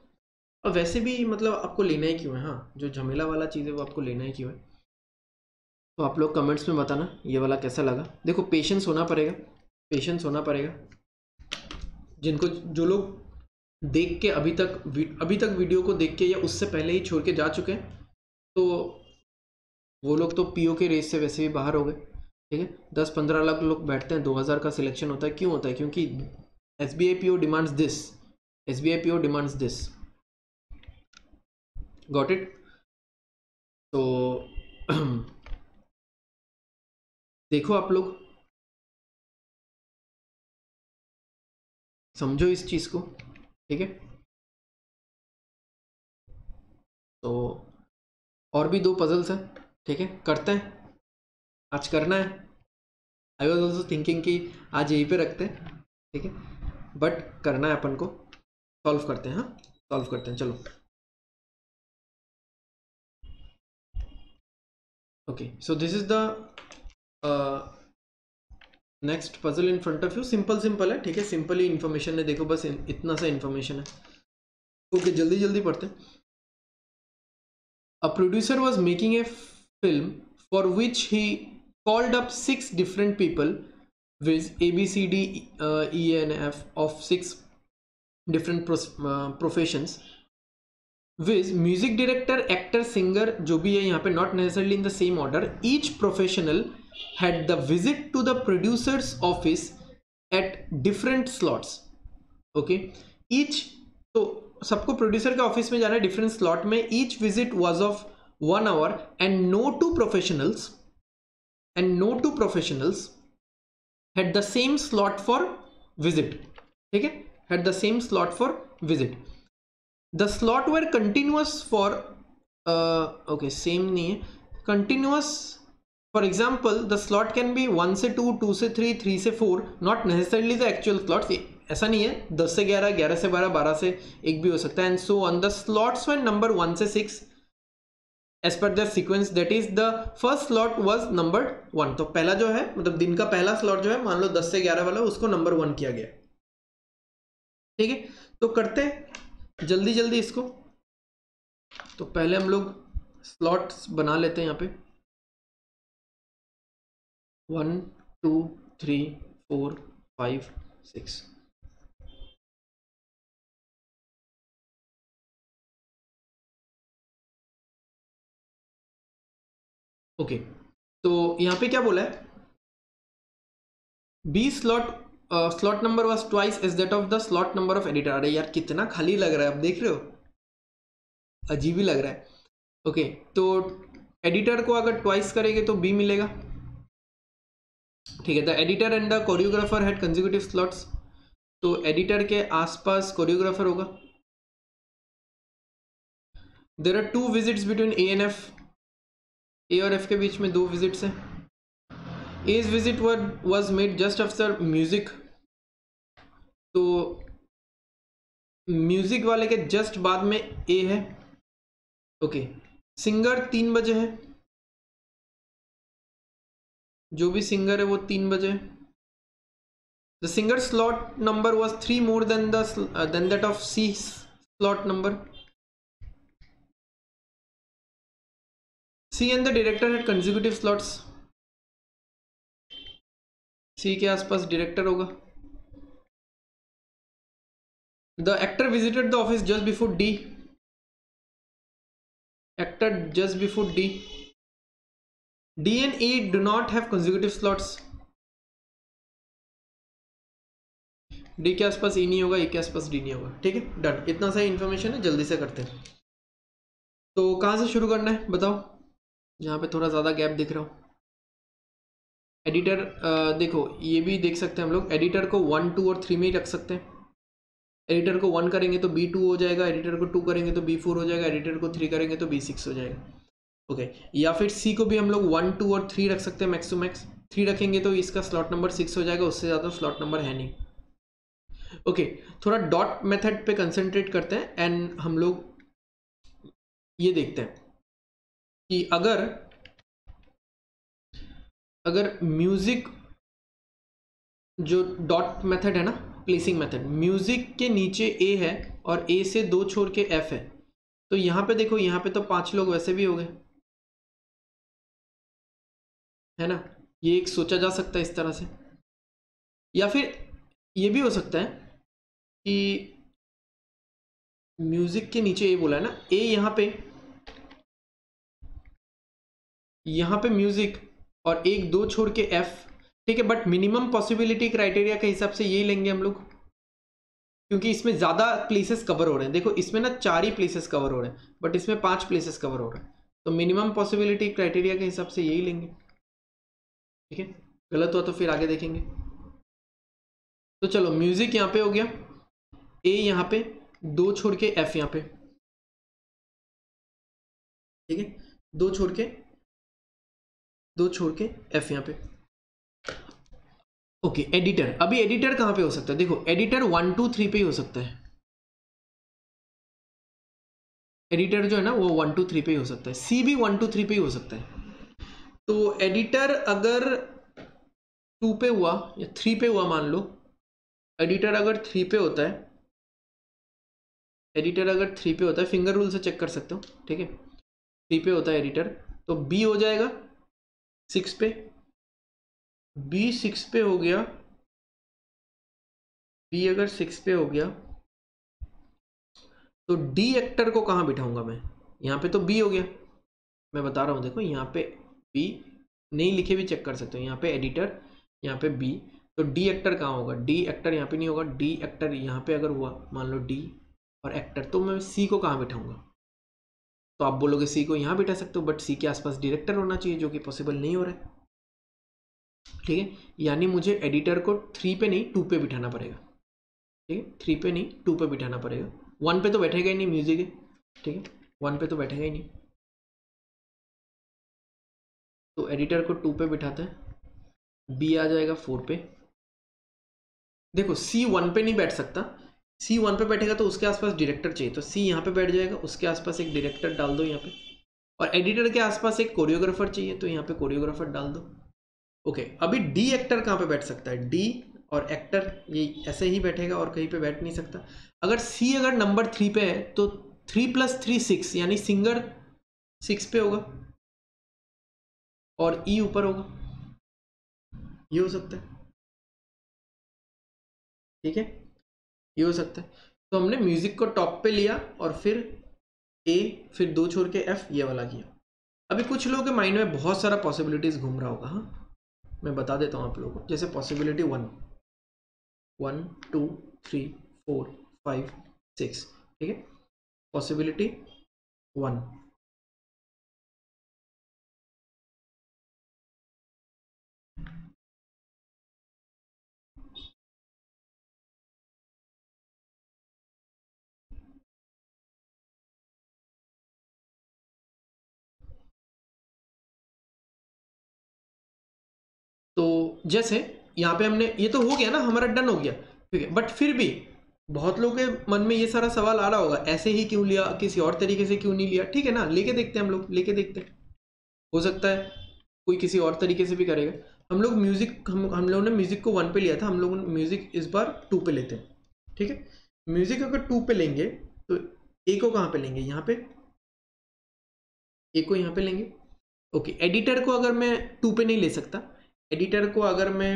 और वैसे भी मतलब आपको लेना ही क्यों है, हाँ, जो झमेला वाला चीज़ है वो आपको लेना ही क्यों है, तो आप लोग कमेंट्स में बताना ये वाला कैसा लगा। देखो पेशेंस होना पड़ेगा, पेशेंस होना पड़ेगा, जिनको जो लोग देख के अभी तक वीडियो को देख के या उससे पहले ही छोड़ के जा चुके हैं, तो वो लोग तो पीओ के रेस से वैसे भी बाहर हो गए, ठीक है। 10-15 लाख लोग बैठते हैं, 2000 का सिलेक्शन होता है, क्यों होता है, क्योंकि SBI PO demands this, SBI PO demands this, got it. तो देखो आप लोग समझो इस चीज़ को, ठीक है। तो और भी 2 पजल्स हैं, ठीक है, करते हैं, आज करना है। आई वॉज ऑल्सो थिंकिंग कि आज यहीं पे रखते हैं, ठीक है, बट करना है अपन को, सॉल्व करते हैं, हाँ सॉल्व करते हैं, चलो। Okay, so this is the next puzzle in front of you, simple है, ठीक है, सिंपल ही इन्फॉर्मेशन है, देखो बस इतना सा इन्फॉर्मेशन है। ओके, जल्दी जल्दी पढ़ते हैं। A producer was making a film for which he called up 6 different people with ABCD E and F of 6 different professions, with music director, actor, singer, जो भी है यहाँ पे, not necessarily in the same order. Each professional had the visit to the producer's office at different slots. Okay, each, तो सबको producer के office में जाना है डिफरेंट स्लॉट में, each visit was of 1 hour and no two professionals had the same slot for visit, ठीक है, had the same slot for visit. The slot were continuous for okay same नहीं है, continuous. For example, the slot can be 1 से 2, 2 से 3, 3 से 4, not necessarily the actual slots. ऐसा नहीं है 10 से 11, 11 से 12, 12 से 1 भी हो सकता है, and so on. The slots were number 1 से 6 as per the sequence, that is the first slot was numbered 1. तो पहला जो है मतलब दिन का पहला स्लॉट जो है मान लो 10 से 11 वाला, उसको नंबर 1 किया गया, ठीक है. तो करते हैं जल्दी जल्दी इसको. तो पहले हम लोग स्लॉट्स बना लेते हैं यहाँ पे 1 2 3 4 5 6. ओके, तो यहाँ पे क्या बोला है, B slot number was twice as that of the slot number of editor. अरे यार कितना खाली लग रहा है, आप देख रहे हो, अजीब ही लग रहा है. ओके, तो एडिटर को अगर ट्वाइस करेंगे तो बी मिलेगा, ठीक है. The editor and the choreographer had consecutive slots. तो एडिटर के आसपास कोरियोग्राफर होगा. There are 2 visits between A and F. A और एफ के बीच में 2 विजिट्स हैं. As visit was made just after music. तो म्यूजिक वाले के जस्ट बाद में ए है. ओके, सिंगर 3 बजे है, जो भी सिंगर है वो 3 बजे. The singer slot number was 3 more than that of C slot number. C and the director had consecutive slots. C के आसपास डायरेक्टर होगा. The actor visited the office just before D. Actor just before D. D and E do not have consecutive slots. D के आसपास E नहीं होगा, E के आसपास D नहीं होगा, ठीक है. डन, इतना सा इन्फॉर्मेशन है, जल्दी से करते हैं. तो कहाँ से शुरू करना है बताओ, यहाँ पे थोड़ा ज़्यादा गैप दिख रहा हो. एडिटर देखो ये भी देख सकते हैं हम लोग, एडिटर को 1 2 और 3 में ही रख सकते हैं. एडिटर को 1 करेंगे तो B2 हो जाएगा, एडिटर को 2 करेंगे तो B4 हो जाएगा, एडिटर को 3 करेंगे तो B6 हो जाएगा. ओके, या फिर सी को भी हम लोग 1 2 और 3 रख सकते हैं, मैक्स टू मैक्स 3 रखेंगे तो इसका स्लॉट नंबर 6 हो जाएगा, उससे ज़्यादा स्लॉट नंबर है नहीं. ओके, थोड़ा डॉट मेथड पे कंसंट्रेट करते हैं एंड हम लोग ये देखते हैं कि अगर म्यूजिक जो डॉट मेथड है ना, प्लेसिंग मेथड, म्यूजिक के नीचे ए है और ए से 2 छोड़ के एफ है, तो यहाँ पे देखो, यहाँ पे तो 5 लोग वैसे भी हो गए, है ना. ये एक सोचा जा सकता है इस तरह से. या फिर ये भी हो सकता है कि म्यूजिक के नीचे ए बोला है ना, ए यहाँ पे म्यूजिक और 1 2 छोड़ के एफ, ठीक है. बट मिनिमम पॉसिबिलिटी क्राइटेरिया के हिसाब से यही लेंगे हम लोग, क्योंकि इसमें ज़्यादा प्लेसेस कवर हो रहे हैं. देखो इसमें ना 4 ही प्लेसेस कवर हो रहे हैं, बट इसमें 5 प्लेसेस कवर हो रहे हैं, तो मिनिमम पॉसिबिलिटी क्राइटेरिया के हिसाब से यही लेंगे, ठीक है. गलत हुआ तो फिर आगे देखेंगे. तो चलो म्यूजिक यहाँ पे हो गया, ए यहाँ पे, 2 छोड़ के एफ यहाँ पे, ठीक है. 2 छोड़ के एफ यहाँ पे. Okay, editor. अभी एडिटर कहाँ पे हो सकता है, देखो एडिटर 1 2 3 पे ही हो सकता है. एडिटर जो है ना वो 1 2 3 पे ही हो सकता है. सी भी 1 2 3 पे ही हो सकता है. तो एडिटर अगर 2 पे हुआ या 3 पे हुआ, मान लो एडिटर अगर 3 पे होता है, फिंगर रूल से चेक कर सकते हो, ठीक है. 3 पे होता है एडिटर, तो बी हो जाएगा 6 पे. बी 6 पे हो गया, बी अगर 6 पे हो गया तो डी एक्टर को कहाँ बिठाऊंगा मैं, यहाँ पे तो बी हो गया, मैं बता रहा हूँ. देखो यहाँ पे बी नहीं लिखे भी चेक कर सकते हो, यहाँ पे एडिटर, यहाँ पे बी, तो डी एक्टर कहाँ होगा, डी एक्टर यहाँ पे नहीं होगा. डी एक्टर यहाँ पे अगर हुआ मान लो डी और एक्टर, तो मैं सी को कहाँ बिठाऊंगा. तो आप बोलोगे सी को यहाँ बिठा सकते हो, बट सी के आसपास डायरेक्टर होना चाहिए, जो कि पॉसिबल नहीं हो रहा है. ठीक है, यानी मुझे एडिटर को 3 पे नहीं 2 पे बिठाना पड़ेगा। ठीक है, 3 पे नहीं 2 पे बिठाना पड़ेगा। 1 पे तो बैठेगा ही नहीं, म्यूजिक है। ठीक है, 1 पे तो बैठेगा ही नहीं, तो एडिटर को 2 पे बिठाते हैं। बी आ जाएगा 4 पे। देखो सी 1 पे नहीं बैठ सकता, सी 1 पे बैठेगा तो उसके आसपास डायरेक्टर चाहिए, तो सी यहाँ पे बैठ जाएगा, उसके आसपास एक डायरेक्टर डाल दो यहाँ पे, और एडिटर के आसपास एक कोरियोग्राफर चाहिए, तो यहाँ पे कोरियोग्राफर डाल दो। ओके, अभी डी एक्टर कहाँ पे बैठ सकता है? डी और एक्टर ये ऐसे ही बैठेगा और कहीं पे बैठ नहीं सकता। अगर सी अगर नंबर 3 पे है तो 3 + 3 6, यानी सिंगर 6 पे होगा और ई ऊपर होगा, ये हो सकता है। ठीक है, ये हो सकता है। तो हमने म्यूजिक को टॉप पे लिया और फिर ए, फिर 2 छोड़ के एफ, ये वाला किया। अभी कुछ लोगों के माइंड में बहुत सारा पॉसिबिलिटीज घूम रहा होगा। हाँ, मैं बता देता हूँ आप लोगों को। जैसे पॉसिबिलिटी 1, 1 2 3 4 5 6, ठीक है, पॉसिबिलिटी 1। तो जैसे यहाँ पे हमने, ये तो हो गया ना, हमारा डन हो गया। ठीक है, बट फिर भी बहुत लोगों के मन में ये सारा सवाल आ रहा होगा, ऐसे ही क्यों लिया, किसी और तरीके से क्यों नहीं लिया? ठीक है ना, लेके देखते हैं, हम लोग लेके देखते हैं। हो सकता है कोई किसी और तरीके से भी करेगा। हम लोग म्यूजिक, हम लोगों ने म्यूजिक को 1 पे लिया था, हम लोग म्यूजिक इस बार 2 पे लेते हैं। ठीक है, म्यूजिक अगर 2 पे लेंगे तो ए को कहाँ पे लेंगे? यहाँ पे, ए को यहाँ पे लेंगे। ओके, एडिटर को अगर मैं 2 पे नहीं ले सकता, एडिटर को अगर मैं,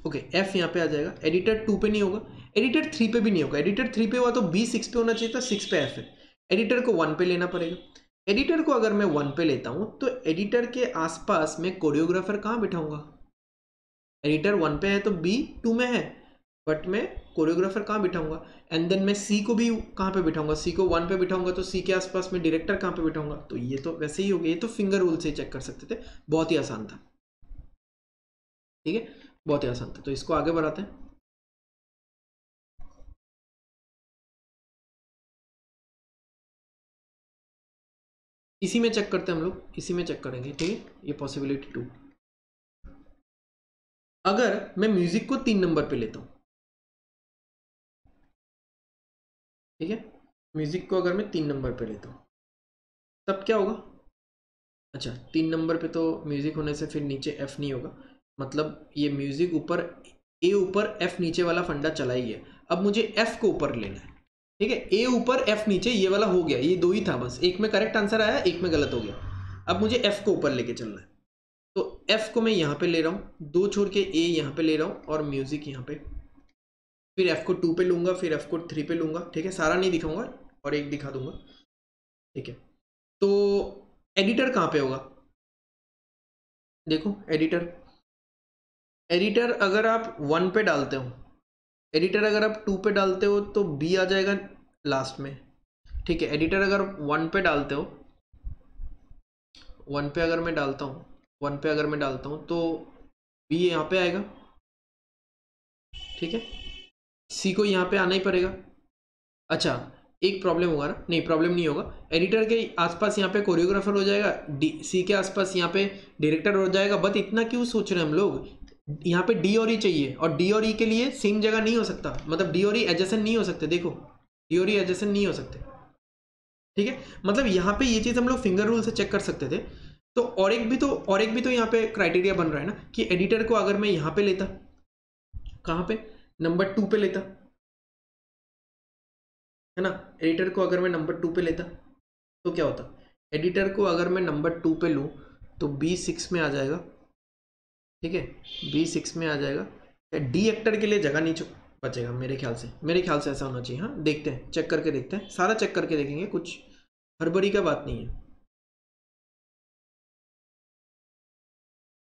ओके एफ यहाँ पे आ जाएगा। एडिटर 2 पे नहीं होगा, एडिटर 3 पे भी नहीं होगा। एडिटर 3 पे हुआ तो बी 6 पे होना चाहिए था, 6 पे एफ है। एडिटर को 1 पे लेना पड़ेगा। एडिटर को अगर मैं 1 पे लेता हूँ तो एडिटर के आसपास मैं कोरियोग्राफर कहाँ बिठाऊंगा? एडिटर 1 पे है तो बी 2 में है, बट मैं कोरियोग्राफर कहाँ बिठाऊंगा? एंड देन मैं सी को भी कहाँ पे बिठाऊंगा? सी को 1 पे बिठाऊंगा तो सी के आसपास मैं डायरेक्टर कहाँ पे बिठाऊंगा? तो ये तो वैसे ही हो गया, ये तो फिंगर रूल से चेक कर सकते थे, बहुत ही आसान था। ठीक है, बहुत ही आसान था। तो इसको आगे बढ़ाते हैं। इसी में चेक करते हैं हम लोग, इसी में चेक करेंगे। ठीक है, ये पॉसिबिलिटी 2। अगर मैं म्यूजिक को 3 नंबर पे लेता हूं, ठीक है, म्यूजिक को अगर मैं 3 नंबर पे लेता हूं तब क्या होगा? अच्छा, 3 नंबर पे तो म्यूजिक होने से फिर नीचे एफ नहीं होगा, मतलब ये म्यूजिक ऊपर, ए ऊपर एफ नीचे वाला फंडा चला ही है। अब मुझे एफ को ऊपर लेना है। ठीक है, ए ऊपर एफ नीचे, ये वाला हो गया, ये 2 ही था बस, एक में करेक्ट आंसर आया, एक में गलत हो गया। अब मुझे एफ को ऊपर लेके चलना है, तो एफ को मैं यहाँ पे ले रहा हूँ, 2 छोड़ के ए यहाँ पे ले रहा हूँ और म्यूजिक यहाँ पे, फिर एफ को 2 पे लूंगा, फिर एफ को 3 पे लूंगा। ठीक है, सारा नहीं दिखाऊंगा और एक दिखा दूंगा। ठीक है, तो एडिटर कहाँ पे होगा? देखो एडिटर, एडिटर अगर आप 1 पे डालते हो, एडिटर अगर आप 2 पे डालते हो तो बी आ जाएगा लास्ट में। ठीक है, एडिटर अगर 1 पे डालते हो, 1 पे अगर मैं डालता हूँ, 1 पे अगर मैं डालता हूँ तो बी यहाँ पे आएगा। ठीक है, सी को यहाँ पे आना ही पड़ेगा। अच्छा, एक प्रॉब्लम होगा ना? नहीं, प्रॉब्लम नहीं होगा। एडिटर के आसपास यहाँ पे कोरियोग्राफर हो जाएगा, डी सी के आसपास यहाँ पे डायरेक्टर हो जाएगा। बट इतना क्यों सोच रहे हैं हम लोग? यहाँ पे डी और ई चाहिए, और डी और ई के लिए सेम जगह नहीं हो सकता, मतलब डी और ई एडजेसेंट नहीं हो सकते। देखो, डी और ई एडजेसेंट नहीं हो सकते। ठीक है, मतलब यहाँ पे ये चीज़ हम लोग फिंगर रूल से चेक कर सकते थे। तो और एक भी तो यहाँ पे क्राइटेरिया बन रहा है ना, कि एडिटर को अगर मैं यहाँ पे लेता, कहाँ पे, नंबर 2 पे लेता, है ना, एडिटर को अगर मैं नंबर 2 पे लेता तो क्या होता? एडिटर को अगर मैं नंबर 2 पे लूँ तो बी 6 में आ जाएगा। ठीक है, बी 6 में आ जाएगा। डी एक्टर के लिए जगह नहीं बचेगा मेरे ख्याल से, मेरे ख्याल से ऐसा होना चाहिए। हाँ, देखते हैं, चेक करके देखते हैं, सारा चेक करके देखेंगे, कुछ हड़बड़ी का बात नहीं है,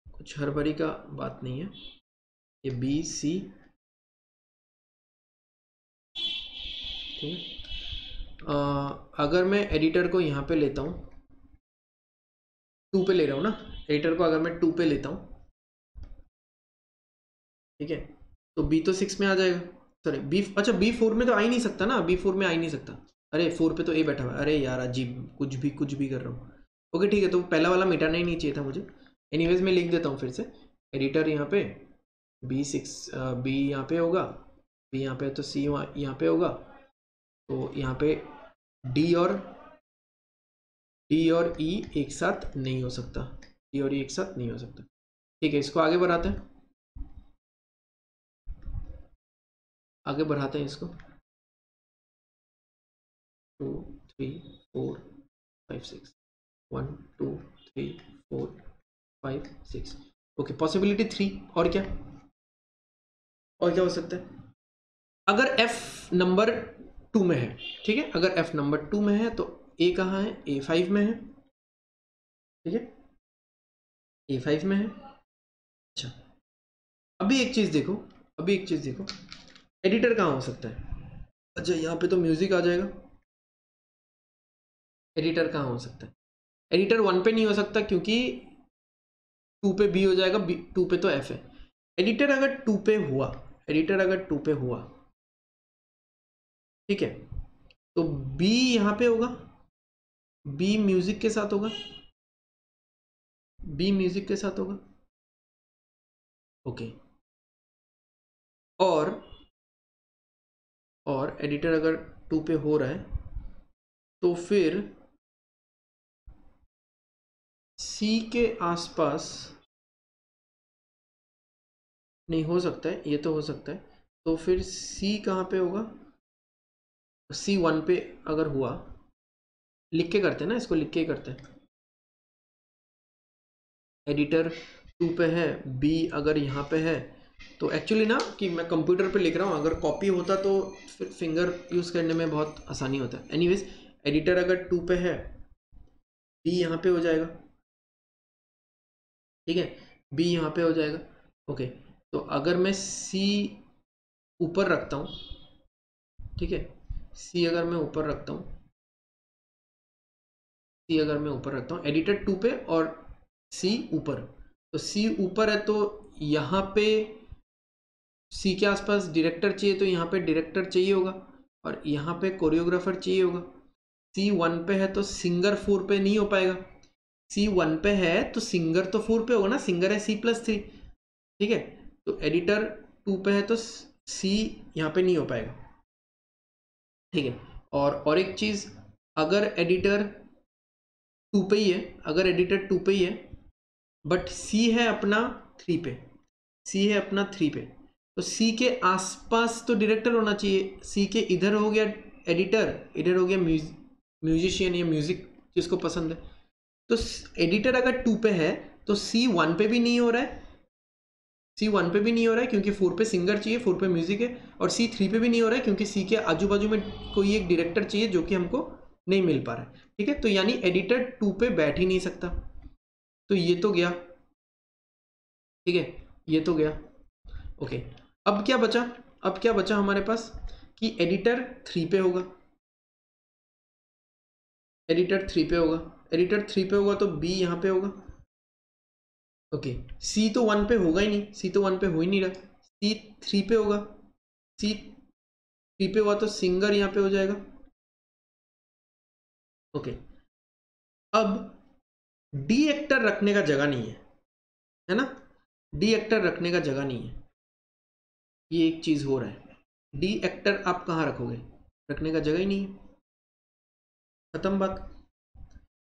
कुछ हड़बड़ी का बात नहीं है। ये बी सी, ठीक है, अगर मैं एडिटर को यहाँ पे लेता हूँ, 2 पे ले रहा हूँ ना, एडिटर को अगर मैं 2 पे लेता हूँ, ठीक है, तो बी तो 6 में आ जाएगा, सॉरी बी, अच्छा बी 4 में तो आ ही नहीं सकता ना, बी 4 में आ ही नहीं सकता। अरे 4 पे तो ए बैठा हुआ है, अरे यार अजीब, कुछ भी कर रहा हूँ। ओके ठीक है, तो पहला वाला मिटाना ही नहीं चाहिए था मुझे। एनीवेज मैं लिख देता हूँ फिर से, एडिटर यहाँ पे B6, बी यहाँ पे होगा, बी यहाँ पे है तो सी यहाँ पे होगा, तो यहाँ पे डी और ई एक साथ नहीं हो सकता, डी और ई एक साथ नहीं हो सकता। ठीक है, इसको आगे बढ़ाते हैं इसको, 2 3 4 5 6, 1 2 3 4 5 6। ओके, पॉसिबिलिटी 3, और क्या हो सकता है? अगर एफ नंबर 2 में है, ठीक है, अगर एफ नंबर 2 में है तो ए कहाँ है? ए 5 में है, ठीक है, ए 5 में है। अच्छा, अभी एक चीज देखो, एडिटर कहाँ हो सकता है? अच्छा, यहाँ पे तो म्यूजिक आ जाएगा, एडिटर कहाँ हो सकता है? एडिटर 1 पे नहीं हो सकता क्योंकि 2 पे बी हो जाएगा, बी 2 पे तो एफ है। एडिटर अगर 2 पे हुआ, एडिटर अगर 2 पे हुआ, ठीक है, तो बी यहाँ पे होगा, बी म्यूजिक के साथ होगा, बी म्यूजिक के साथ होगा। ओके, और एडिटर अगर 2 पे हो रहा है तो फिर सी के आसपास नहीं हो सकता है, ये तो हो सकता है, तो फिर सी कहाँ पे होगा? सी 1 पे अगर हुआ, लिख के करते हैं ना, इसको लिख के ही करते हैं। एडिटर 2 पे है, बी अगर यहाँ पे है, तो एक्चुअली ना कि मैं कंप्यूटर पे लिख रहा हूँ, अगर कॉपी होता तो फिर फिंगर यूज़ करने में बहुत आसानी होता है। एनीवेज, एडिटर अगर 2 पे है, बी यहाँ पे हो जाएगा, ठीक है, बी यहाँ पे हो जाएगा। ओके, तो अगर मैं सी ऊपर रखता हूँ, ठीक है, सी अगर मैं ऊपर रखता हूँ, सी अगर मैं ऊपर रखता हूँ, एडिटर 2 पे और सी ऊपर, तो सी ऊपर है तो यहाँ पे सी के आसपास डायरेक्टर चाहिए, तो यहाँ पे डायरेक्टर चाहिए होगा, और यहाँ पे कोरियोग्राफर चाहिए होगा। सी 1 पे है तो सिंगर 4 पे नहीं हो पाएगा, सी 1 पे है तो सिंगर तो 4 पे होगा ना, सिंगर है C+3, ठीक है, तो एडिटर 2 पे है तो सी यहाँ पे नहीं हो पाएगा, ठीक है। और एक चीज़, अगर एडिटर 2 पे ही है, अगर एडिटर 2 पे ही है बट सी है अपना 3 पे, सी है अपना 3 पे, तो सी के आसपास तो डायरेक्टर होना चाहिए। सी के इधर हो गया एडिटर, इधर हो गया म्यूजिशियन या म्यूजिक जिसको पसंद है। तो एडिटर अगर 2 पे है तो सी 1 पे भी नहीं हो रहा है, सी 1 पे भी नहीं हो रहा है क्योंकि 4 पे सिंगर चाहिए, 4 पे म्यूजिक है, और सी 3 पे भी नहीं हो रहा है क्योंकि सी के आजू बाजू में कोई एक डायरेक्टर चाहिए जो कि हमको नहीं मिल पा रहा है, ठीक है, तो यानी एडिटर 2 पे बैठ ही नहीं सकता। तो ये तो गया, ठीक है, ये तो गया। ओके, अब क्या बचा? अब क्या बचा हमारे पास कि एडिटर 3 पे होगा, एडिटर 3 पे होगा, एडिटर 3 पे होगा तो बी यहाँ पे होगा। ओके, सी तो 1 पे होगा ही नहीं, सी तो 1 पे हो ही नहीं रहा, सी 3 पे होगा, सी 3 पे हुआ तो सिंगर यहाँ पे हो जाएगा। ओके, अब डी एक्टर रखने का जगह नहीं है ना, डी एक्टर रखने का जगह नहीं है, ये एक चीज हो रहा है। डी एक्टर आप कहाँ रखोगे? रखने का जगह ही नहीं है, खत्म बात।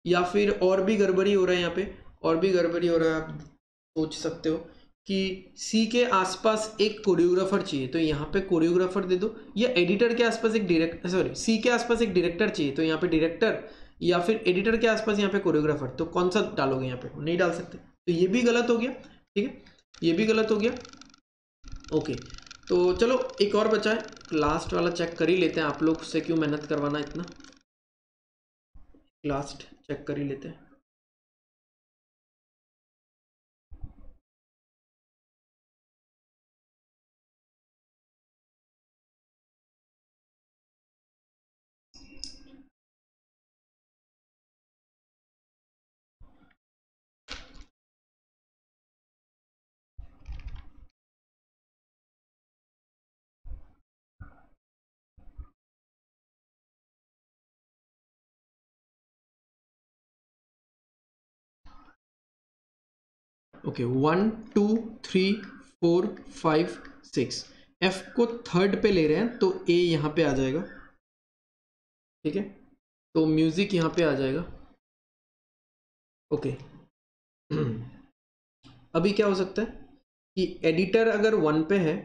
या फिर और भी गड़बड़ी हो रहा है यहाँ पे, और भी गड़बड़ी हो रहा है, आप सोच सकते हो कि सी के आसपास एक कोरियोग्राफर चाहिए, तो यहाँ पे कोरियोग्राफर दे दो, या एडिटर के आसपास एक डायरेक्टर, सॉरी सी के आसपास एक डायरेक्टर चाहिए तो यहाँ पे डायरेक्टर, या फिर एडिटर के आसपास यहाँ पे कोरियोग्राफर, तो कौन सा डालोगे? यहाँ पे नहीं डाल सकते, तो ये भी गलत हो गया, ठीक है, ये भी गलत हो गया। ओके, तो चलो एक और बचा है, लास्ट वाला चेक कर ही लेते हैं, आप लोग से क्यों मेहनत करवाना इतना, लास्ट चेक कर ही लेते हैं। ओके 1 2 3 4 5 6, एफ को थर्ड पे ले रहे हैं तो ए यहाँ पे आ जाएगा, ठीक है। तो म्यूजिक यहाँ पे आ जाएगा, ओके। अभी क्या हो सकता है कि एडिटर अगर 1 पे है,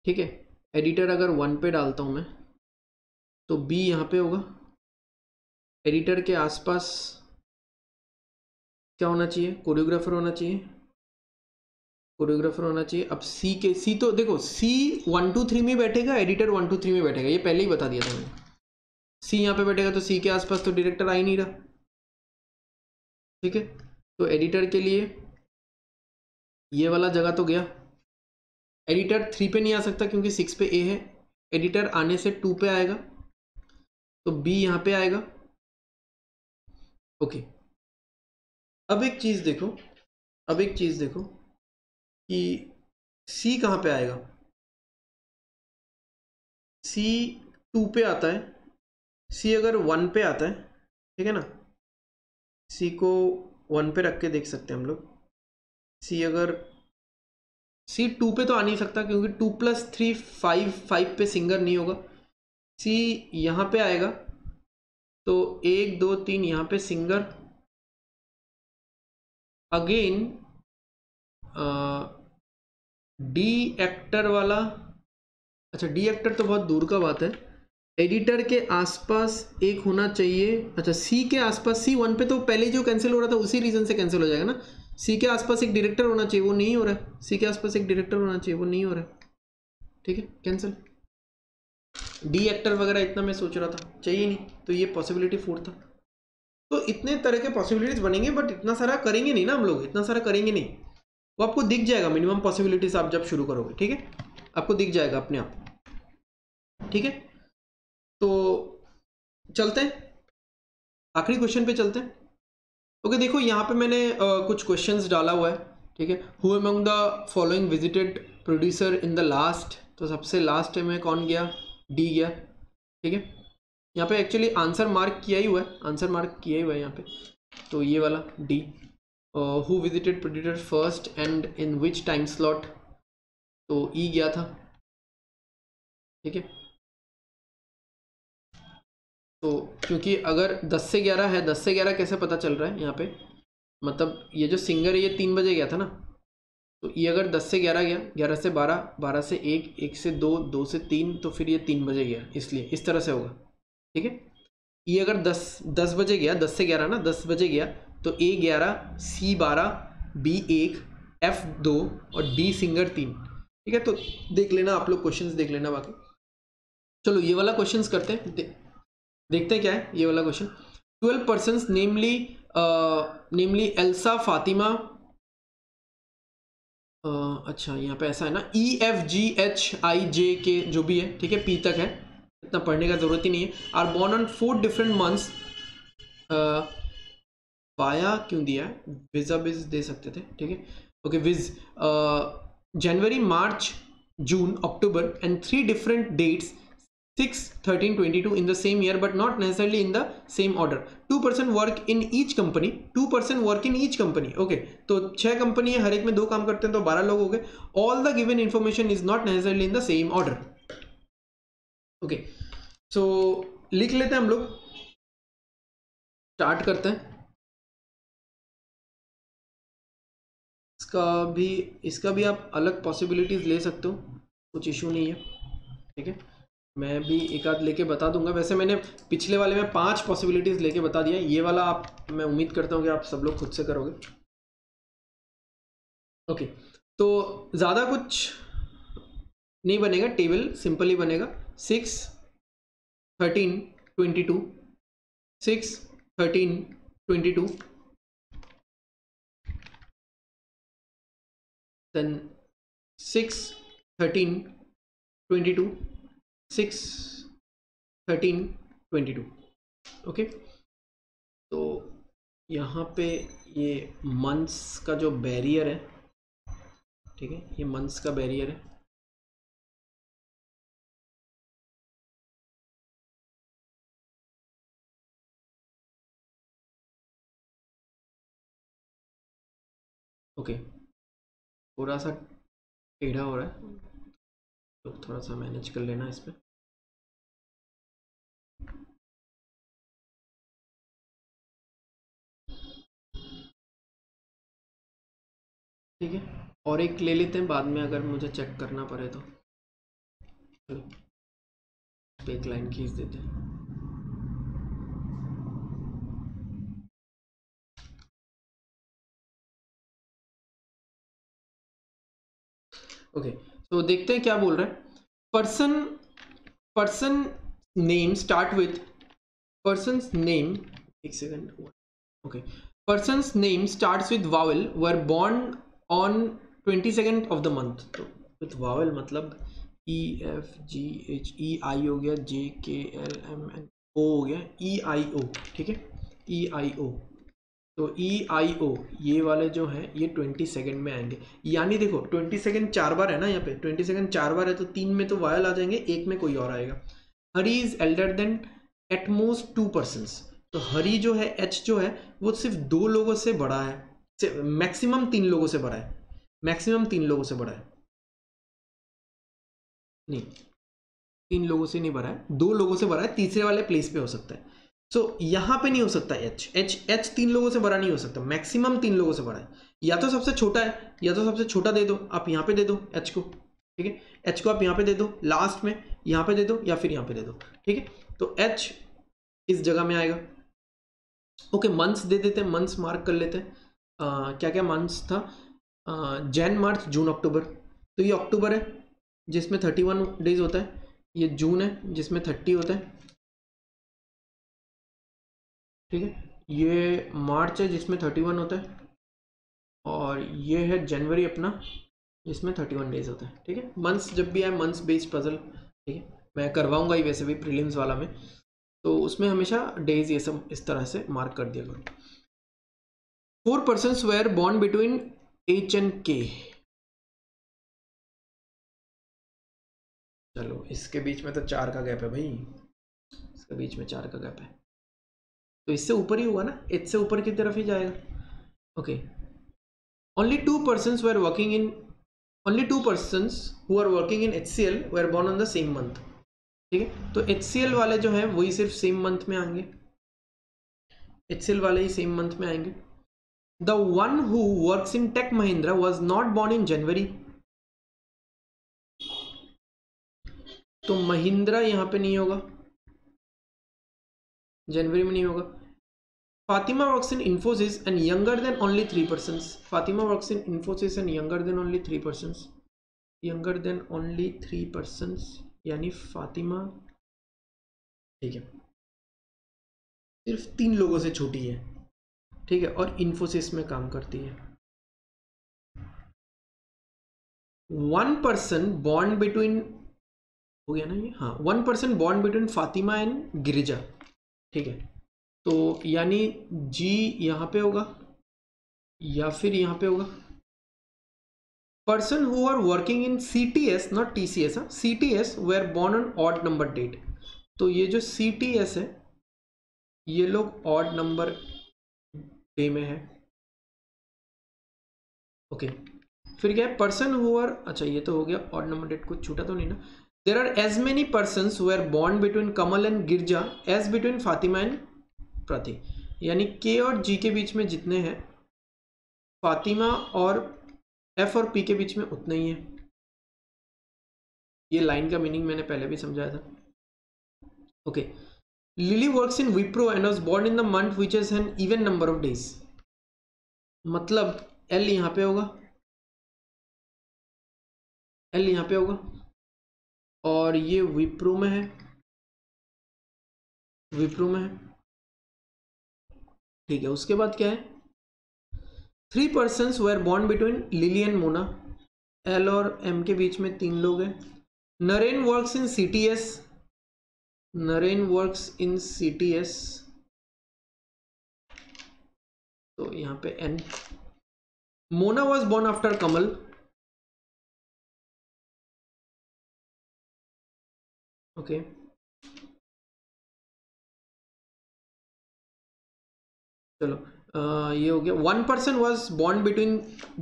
ठीक है, एडिटर अगर 1 पे डालता हूँ मैं तो बी यहाँ पे होगा। एडिटर के आसपास क्या होना चाहिए, कोरियोग्राफर होना चाहिए, कोरियोग्राफर होना चाहिए। अब सी के सी तो देखो सी 1 2 3 में बैठेगा, एडिटर 1 2 3 में बैठेगा, ये पहले ही बता दिया था मैंने। सी यहाँ पे बैठेगा तो सी के आसपास तो डायरेक्टर आ ही नहीं रहा, ठीक है। तो एडिटर के लिए ये वाला जगह तो गया, एडिटर 3 पे नहीं आ सकता क्योंकि 6 पे ए है, एडिटर आने से 2 पे आएगा तो बी यहाँ पे आएगा, ओके। अब एक चीज देखो, अब एक चीज देखो कि सी कहाँ पे आएगा, सी 2 पे आता है, सी अगर 1 पे आता है, ठीक है ना, सी को 1 पे रख के देख सकते हैं हम लोग। सी अगर सी 2 पे तो आ नहीं सकता क्योंकि 2 + 3 5, 5 पे सिंगर नहीं होगा। सी यहाँ पे आएगा तो 1 2 3 यहाँ पे सिंगर, अगेन डी एक्टर वाला, अच्छा डी एक्टर तो बहुत दूर का बात है, एडिटर के आसपास एक होना चाहिए। अच्छा सी के आसपास, सी 1 पे तो पहले जो कैंसिल हो रहा था उसी रीजन से कैंसिल हो जाएगा ना। सी के आसपास एक डायरेक्टर होना चाहिए, वो नहीं हो रहा है। सी के आसपास एक डायरेक्टर होना चाहिए, वो नहीं हो रहा है, ठीक है, कैंसिल। डी एक्टर वगैरह इतना मैं सोच रहा था, चाहिए नहीं, तो ये पॉसिबिलिटी 4 था। तो इतने तरह के पॉसिबिलिटीज बनेंगे बट इतना सारा करेंगे नहीं ना हम लोग, इतना सारा करेंगे नहीं। वो आपको दिख जाएगा मिनिमम पॉसिबिलिटीज आप जब शुरू करोगे, ठीक है, आपको दिख जाएगा अपने आप, ठीक है। तो चलते हैं आखिरी क्वेश्चन पे चलते हैं। ओके देखो यहाँ पे मैंने कुछ क्वेश्चंस डाला हुआ है, ठीक है। Who among the following visited producer in the last, तो सबसे लास्ट में कौन गया, डी गया, ठीक है। यहाँ पे एक्चुअली आंसर मार्क किया ही हुआ है, आंसर मार्क किया ही हुआ है यहाँ पे, तो ये वाला D. Who visited producer first and in which time slot, तो ई गया था, ठीक है। तो क्योंकि अगर 10 से 11 है, 10 से 11 कैसे पता चल रहा है यहाँ पे, मतलब ये जो सिंगर है ये 3 बजे गया था ना, तो ये अगर 10 से 11 गया, 11 से 12, 12 से 1, 1 से 2, 2 से 3, तो फिर ये 3 बजे गया, इसलिए इस तरह से होगा, ठीक है। ये अगर 10 बजे गया, 10 से 11 ना, 10 बजे गया तो ए 11, सी 12, बी 1, एफ 2 और डी सिंगर 3, ठीक है। तो देख लेना आप लोग, क्वेश्चंस देख लेना बाकी। चलो ये वाला क्वेश्चंस करते हैं, देखते हैं क्या है ये वाला क्वेश्चन। 12 पर्सन्स नेमली नेमली एल्सा, फातिमा, अच्छा यहाँ पे ऐसा है ना, E F G H I जे के जो भी है, ठीक है, पी तक है, इतना पढ़ने का जरूरत ही नहीं है। Are born on 4 different months, वाया क्यों दिया है, विजा बिज दे सकते थे, ठीक है, okay viz, January, March, June, October and 3 different dates 6 13 22 in the same year but not necessarily in the same order. 2% work in each company, 2% work in each company, okay, तो 6 कंपनी है, हर एक में 2 काम करते हैं तो 12 लोग हो गए। all the given information is not necessarily in the same order, okay, so लिख लेते हैं हम लोग, स्टार्ट करते हैं। इसका भी आप अलग पॉसिबिलिटीज ले सकते हो, कुछ इशू नहीं है, ठीक है। मैं भी एक आध लेके बता दूंगा, वैसे मैंने पिछले वाले में 5 पॉसिबिलिटीज लेके बता दिया, ये वाला आप, मैं उम्मीद करता हूँ कि आप सब लोग खुद से करोगे, ओके। तो ज़्यादा कुछ नहीं बनेगा, टेबल सिंपल ही बनेगा, 6 13 22, 6 13 22, देन 6 13 22, 6 13 22, ओके। तो यहाँ पे ये मंथ्स का जो बैरियर है, ठीक है, ये मंथ्स का बैरियर है, ओके, थोड़ा सा टेढ़ा हो रहा है, तो थोड़ा सा मैनेज कर लेना इस पे। ठीक है, और एक ले लेते हैं बाद में अगर मुझे चेक करना पड़े तो। चलो, इस पे एक लाइन खींच देते हैं। ओके, तो देखते हैं क्या बोल रहा है। Person person name start with person's name, एक second, okay, person's name starts with vowel were born on 22nd of the month। तो with vowel मतलब E F G H E I हो गया, J K L M N O हो गया, E I O, ठीक है, E I O। तो E I O ये वाले जो हैं ये 22nd में आएंगे, यानी देखो 22nd 4 बार है ना, यहाँ पे 22nd 4 बार है, तो 3 में तो वायल आ जाएंगे, एक में कोई और आएगा। Hari is elder than at most 2 persons. तो हरी जो है, एच जो है, वो सिर्फ 2 लोगों से बड़ा है, मैक्सिमम 3 लोगों से बड़ा है, मैक्सिमम 3 लोगों से बड़ा है, नहीं 3 लोगों से नहीं बड़ा है, 2 लोगों से बड़ा है, तीसरे वाले प्लेस पे हो सकता है। सो यहाँ पे नहीं हो सकता, एच एच एच 3 लोगों से बड़ा नहीं हो सकता, मैक्सिमम 3 लोगों से बड़ा है। या तो सबसे छोटा है, या तो सबसे छोटा दे दो, आप यहाँ पे दे दो एच को, ठीक है, एच को आप यहाँ पे दे दो, लास्ट में यहाँ पे दे दो, या फिर यहाँ पे दे दो, ठीक है, तो एच इस जगह में आएगा। ओके, मंथ्स दे देते हैं, मंथ्स मार्क कर लेते हैं। क्या क्या मंथ्स था, जैन मार्च जून अक्टूबर। तो ये अक्टूबर है जिसमें 31 डेज होता है, ये जून है जिसमें 30 होता है, ठीक है, ये मार्च है जिसमें 31 होता है, और ये है जनवरी अपना जिसमें 31 डेज होता है, ठीक है। मंथ्स जब भी आए, मंथ्स बेस्ड पजल, ठीक है, मैं करवाऊंगा ही वैसे भी प्रीलिम्स वाला में, तो उसमें हमेशा डेज ये सब इस तरह से मार्क कर दिया करो। 4 persons were born between H and K। चलो, इसके बीच में तो 4 का गैप है भाई, इसके बीच में 4 का गैप है, तो इससे ऊपर ही हुआ ना, एच से ऊपर की तरफ ही जाएगा। Okay, only 2 persons were working in only 2 persons who are working in HCL were born on the same month। ठीक है, तो HCL वाले जो हैं वही सिर्फ सेम मंथ में आएंगे, HCL वाले ही सेम मंथ में आएंगे। The one who works in Tech Mahindra was not born in January। तो महिंद्रा यहाँ पे नहीं होगा, जनवरी में नहीं होगा। Fatima works in Infosys and younger than only 3 persons। Fatima works in Infosys and younger than only 3 persons। younger than only 3 persons यानी फातिमा, ठीक है, सिर्फ 3 लोगों से छोटी है, ठीक है, और इन्फोसिस में काम करती है। 1 पर्सन बॉर्न बिटवीन, हो गया ना ये, हाँ, 1 person born between Fatima and Girija, ठीक है, तो यानी जी यहाँ पे होगा या फिर यहाँ पे होगा। Person who are working in CTS, not TCS, हाँ, CTS were born on odd number date. तो ये जो CTS है, ये लोग ऑड नंबर डे में है। ओके, फिर क्या है, पर्सन हु आर, अच्छा ये तो हो गया ऑड नंबर डेट, कुछ छूटा तो नहीं ना। There are as many person who are born between Kamal and Girja as between Fatima and Prati. यानी के और जी के बीच में जितने हैं, फातिमा और एफ और पी के बीच में उतने ही है। ये लाइन का मीनिंग मैंने पहले भी समझाया था। Okay, Lily works in Wipro and was born in the month which has an even number of days. मतलब एल यहाँ पे होगा, एल यहाँ पे होगा, और ये विप्रो में है, विप्रो में है, ठीक है। उसके बाद क्या है, 3 persons were born between Lily and Mona, L और एम के बीच में 3 लोग हैं। Naren works in CTS, Naren works in CTS, तो यहाँ पे N. Mona was born after Kamal, okay, चलो, ये हो गया। 1 person was born between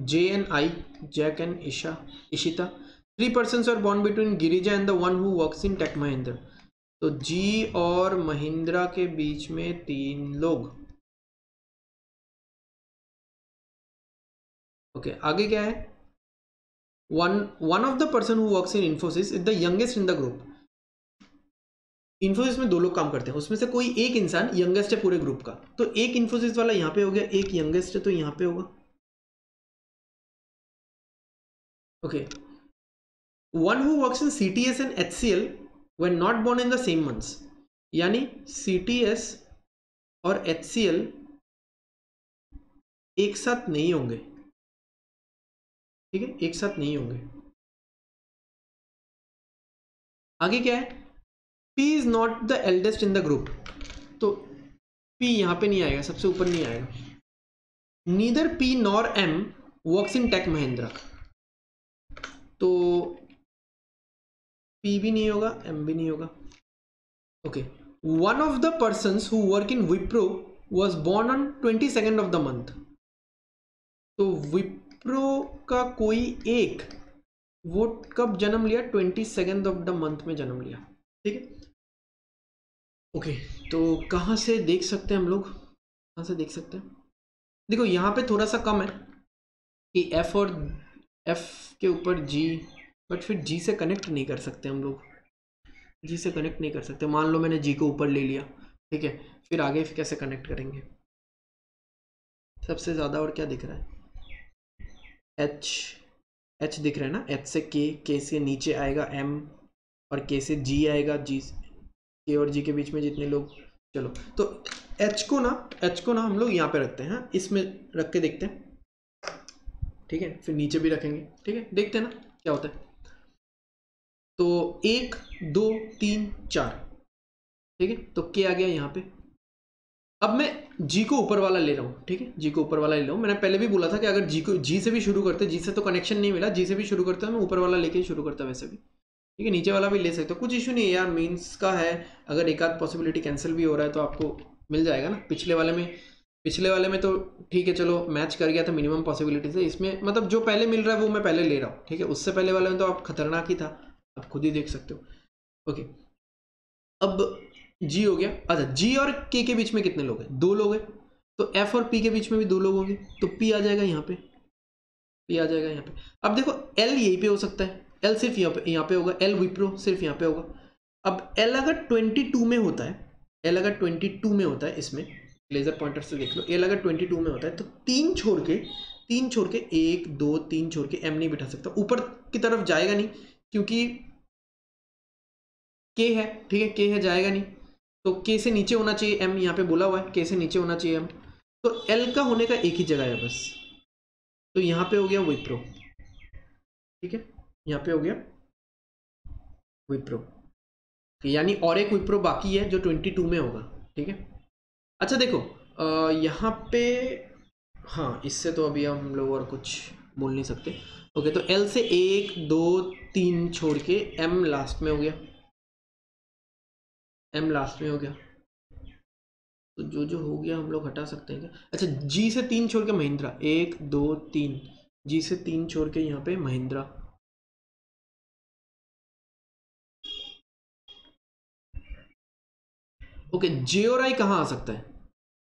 J and I, Jack and Ishita. 3 persons are born between Girija and the one who works in Tech Mahindra. तो जी और महिंद्रा के बीच में 3 लोग। ओके, आगे क्या है? one of the person who works in Infosys is the youngest in the group. Infosys में 2 लोग काम करते हैं, उसमें से कोई एक इंसान यंगेस्ट है पूरे ग्रुप का, तो एक इन्फोसिस वाला यहाँ पे हो गया, एक यंगेस्ट है तो यहाँ पे होगा। Okay, one who works in CTS and HCL were not born in the same months, यानी CTS और HCL एक साथ नहीं होंगे, ठीक है, एक साथ नहीं होंगे। आगे क्या है? P is not the eldest in the group, तो P यहां पे नहीं आएगा, सबसे ऊपर नहीं आएगा। Neither P nor M works in Tech Mahindra, तो P भी नहीं होगा, M भी नहीं होगा। Okay, one of the persons who work in Wipro was born on 22nd of the month, तो विप्रो का कोई एक वो कब जन्म लिया? 22nd ऑफ द मंथ में जन्म लिया, ठीक है। ओके, तो कहाँ से देख सकते हैं हम लोग? कहाँ से देख सकते हैं? देखो यहाँ पे थोड़ा सा कम है कि F और F के ऊपर G, बट फिर G से कनेक्ट नहीं कर सकते हम लोग, G से कनेक्ट नहीं कर सकते। मान लो मैंने G को ऊपर ले लिया, ठीक है, फिर आगे कैसे कनेक्ट करेंगे? सबसे ज़्यादा और क्या दिख रहा है? H दिख रहा है ना, H से K से नीचे आएगा M, और K से G आएगा, K और G के बीच में जितने लोग, चलो तो H को ना हम लोग यहाँ पे रखते हैं, इसमें रख के देखते हैं, ठीक है, फिर नीचे भी रखेंगे, ठीक है, देखते हैं ना क्या होता है। तो 1 2 3 4, ठीक है, तो K आ गया यहाँ पे। अब मैं G को ऊपर वाला ले रहा हूँ, ठीक है, G को ऊपर वाला ले रहा हूँ। मैंने पहले भी बोला था कि अगर G से भी शुरू करते, G से तो कनेक्शन नहीं मिला, G से भी शुरू करता है, मैं ऊपर वाला लेके ही शुरू करता वैसे भी, ठीक है, नीचे वाला भी ले सकते हो, कुछ इशू नहीं है यार, मीन्स का है। अगर एक आध पॉसिबिलिटी कैंसिल भी हो रहा है तो आपको मिल जाएगा ना। पिछले वाले में तो ठीक है, चलो मैच कर गया था मिनिमम पॉसिबिलिटी से, इसमें मतलब जो पहले मिल रहा है वो मैं पहले ले रहा हूँ, ठीक है। उससे पहले वाले में तो आप खतरनाक ही था, आप खुद ही देख सकते हो। ओके, अब G हो गया। अच्छा, G और K के बीच में कितने लोग हैं? 2 लोग हैं, तो F और P के बीच में भी 2 लोग होंगे, तो P आ जाएगा यहाँ पे, P आ जाएगा यहाँ पे। अब देखो L यहीं पे हो सकता है, L सिर्फ यहाँ पे होगा, L विप्रो सिर्फ यहाँ पे होगा। अब L अगर 22 में होता है, L अगर 22 में होता है, इसमें लेजर पॉइंटर से देख लो, L अगर 22 में होता है तो 3 छोड़ के 1 2 3 छोड़ के M नहीं बिठा सकता, ऊपर की तरफ जाएगा नहीं क्योंकि K है, ठीक है, K है, जाएगा नहीं, तो K से नीचे होना चाहिए M, यहाँ पे बोला हुआ है K से नीचे होना चाहिए M, तो L का होने का एक ही जगह है बस, तो यहाँ पे हो गया विप्रो, ठीक है, यहाँ पे हो गया विप्रो, यानी और एक विप्रो बाकी है जो 22 में होगा, ठीक है। अच्छा देखो यहाँ पे, हाँ इससे तो अभी हम लोग और कुछ बोल नहीं सकते। ओके, तो L से 1 2 3 छोड़ के M लास्ट में हो गया, M लास्ट में हो गया, तो जो हो गया हम लोग हटा सकते हैं क्या? अच्छा, G से 3 छोड़ के महिंद्रा, 1 2 3, G से 3 छोड़ के यहाँ पे महिंद्रा, ओके। J और I कहाँ आ सकता है?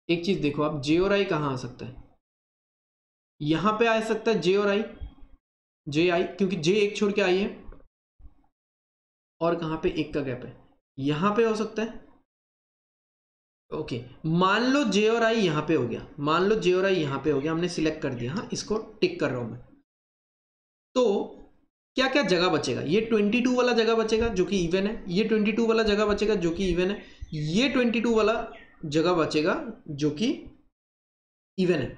एक चीज देखो आप, J और I कहाँ आ सकता है? यहाँ पे आ सकता है J और I, क्योंकि J एक छोड़ के I है, और कहाँ पे 1 का गैप है, यहाँ पे हो सकता है। ओके, मान लो J और I यहाँ पे हो गया, मान लो J और I यहाँ पे हो गया, हमने सिलेक्ट कर दिया, हाँ इसको टिक कर रहा हूँ मैं, तो क्या क्या जगह बचेगा? ये 22 वाला जगह बचेगा जो कि इवन है, ये 22 वाला जगह बचेगा जो कि इवन है, ये 22 वाला जगह बचेगा जो कि इवन है,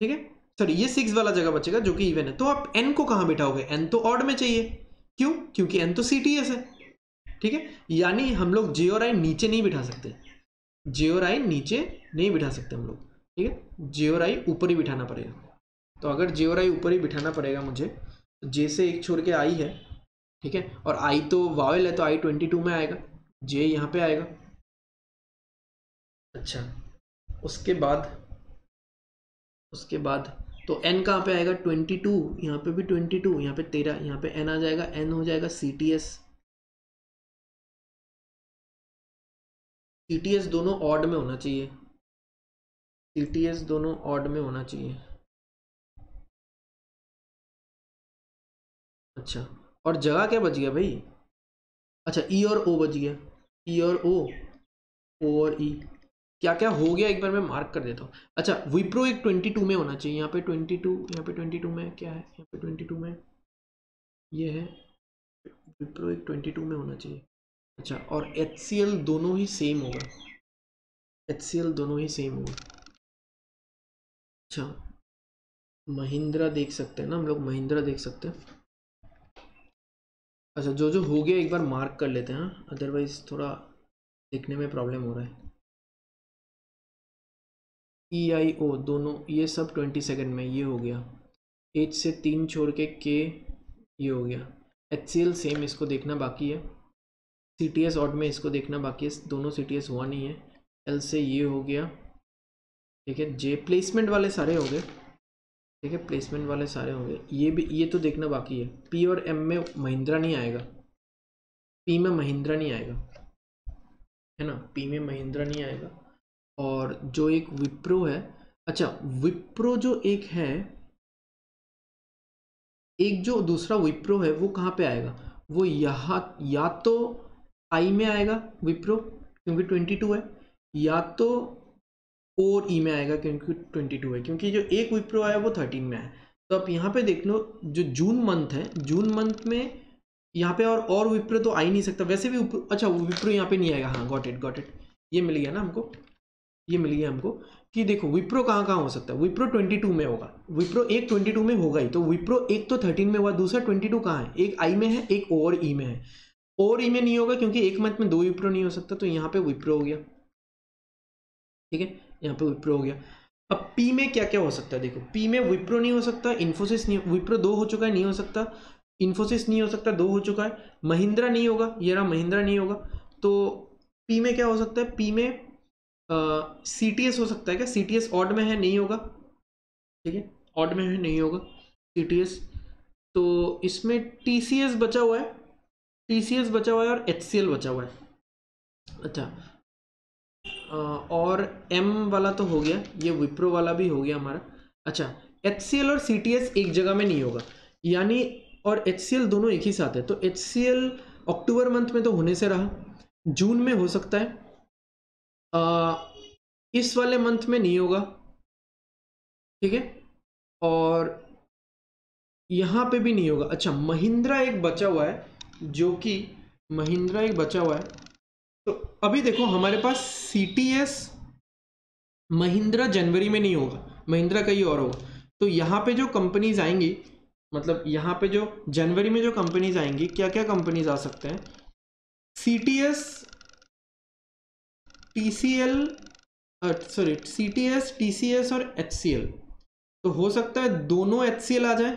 ठीक है, सॉरी ये 6 वाला जगह बचेगा जो कि इवन है। तो आप n को कहां बिठाओगे? n तो ऑड में चाहिए, क्यों? क्योंकि n तो CTS है, ठीक है, यानी हम लोग J और I नीचे नहीं बिठा सकते, J और I नीचे नहीं बिठा सकते हम लोग, ठीक है, J और I ऊपर ही बिठाना पड़ेगा। तो अगर J और I ऊपर ही बिठाना पड़ेगा मुझे, तो J से 1 छोड़ के I है, ठीक है, और I तो वावेल है तो I 22 में आएगा, J यहाँ पे आएगा। अच्छा, उसके बाद तो n कहाँ पे आएगा 22, यहाँ पे भी 22, यहाँ पे 13, यहाँ पे n आ जाएगा, n हो जाएगा CTS। CTS दोनों ऑड में होना चाहिए, CTS दोनों ऑड में होना चाहिए। अच्छा, और जगह क्या बच गया भाई? अच्छा ई और ओ बच गया, ई और ओ और ई। क्या क्या हो गया एक बार मैं मार्क कर देता हूँ। अच्छा विप्रो एक 22 में होना चाहिए, यहाँ पे 22, यहाँ पे 22 में क्या है, यहाँ पे 22 में ये है, विप्रो एक 22 में होना चाहिए। अच्छा और HCL दोनों ही सेम होगा, HCL दोनों ही सेम होगा। अच्छा महिंद्रा देख सकते हैं ना हम लोग, महिंद्रा देख सकते हैं। अच्छा जो जो हो गया एक बार मार्क कर लेते हैं, हाँ अदरवाइज थोड़ा देखने में प्रॉब्लम हो रहा है। EIO दोनों ये सब 22 में ये हो गया, H से 3 छोड़ के K ये हो गया। HCL सेम इसको देखना बाकी है, CTS ऑड में इसको देखना बाकी है, दोनों CTS हुआ नहीं है। L से ये हो गया, ठीक है। J प्लेसमेंट वाले सारे हो गए, ठीक है, प्लेसमेंट वाले सारे हो गए। ये भी ये तो देखना बाकी है। P और M में महिंद्रा नहीं आएगा, P में महिंद्रा नहीं आएगा, है ना, P में महिंद्रा नहीं आएगा। और जो एक विप्रो है, अच्छा विप्रो जो एक है, एक जो दूसरा विप्रो है वो कहाँ पे आएगा? वो यहाँ या तो आई में आएगा विप्रो क्योंकि 22 है, या तो और ई में आएगा क्योंकि 22 है, क्योंकि जो एक विप्रो आया वो 13 में है। तो आप यहाँ पे देख लो, जो जून मंथ है, जून मंथ में यहाँ पे और विप्रो तो आ ही नहीं सकता वैसे भी। अच्छा विप्रो यहाँ पे नहीं आएगा, हाँ गॉट इट, ये मिल गया ना हमको, ये मिल गया हमको कि देखो विप्रो कहाँ कहाँ हो सकता है। विप्रो 22 में होगा, विप्रो एक 22 में होगा ही, तो विप्रो एक तो 13 में हुआ, दूसरा 22 कहाँ है, एक आई में है एक और ई में है। और ई में नहीं होगा क्योंकि एक मंथ में दो विप्रो नहीं हो सकता, तो यहाँ पे विप्रो हो गया, ठीक है, यहाँ पे विप्रो हो गया। अब पी में क्या क्या हो सकता है, देखो पी में विप्रो नहीं हो सकता, इन्फोसिस नहीं, विप्रो दो हो चुका है नहीं हो सकता, इन्फोसिस नहीं हो सकता दो हो चुका है, महिंद्रा नहीं होगा, ये रहा महिंद्रा नहीं होगा। तो पी में क्या हो सकता है, पी में CTS हो सकता है क्या, CTS ऑड में है नहीं होगा, ठीक है, ऑड में है नहीं होगा CTS। तो इसमें TCS बचा हुआ है, TCS बचा हुआ है और HCL बचा हुआ है। अच्छा और M वाला तो हो गया, ये विप्रो वाला भी हो गया हमारा। अच्छा HCL और CTS एक जगह में नहीं होगा, यानी और HCL दोनों एक ही साथ है, तो HCL अक्टूबर मंथ में तो होने से रहा, जून में हो सकता है, इस वाले मंथ में नहीं होगा, ठीक है, और यहाँ पे भी नहीं होगा। अच्छा महिंद्रा एक बचा हुआ है, जो कि महिंद्रा एक बचा हुआ है। तो अभी देखो हमारे पास CTS महिंद्रा जनवरी में नहीं होगा, महिंद्रा कहीं और होगा। तो यहाँ पे जो कंपनीज आएंगी, मतलब यहाँ पे जो जनवरी में जो कंपनीज आएंगी, क्या क्या कंपनीज आ सकते हैं, CTS TCL, sorry CTS TCS और HCL। तो हो सकता है दोनों HCL आ जाए,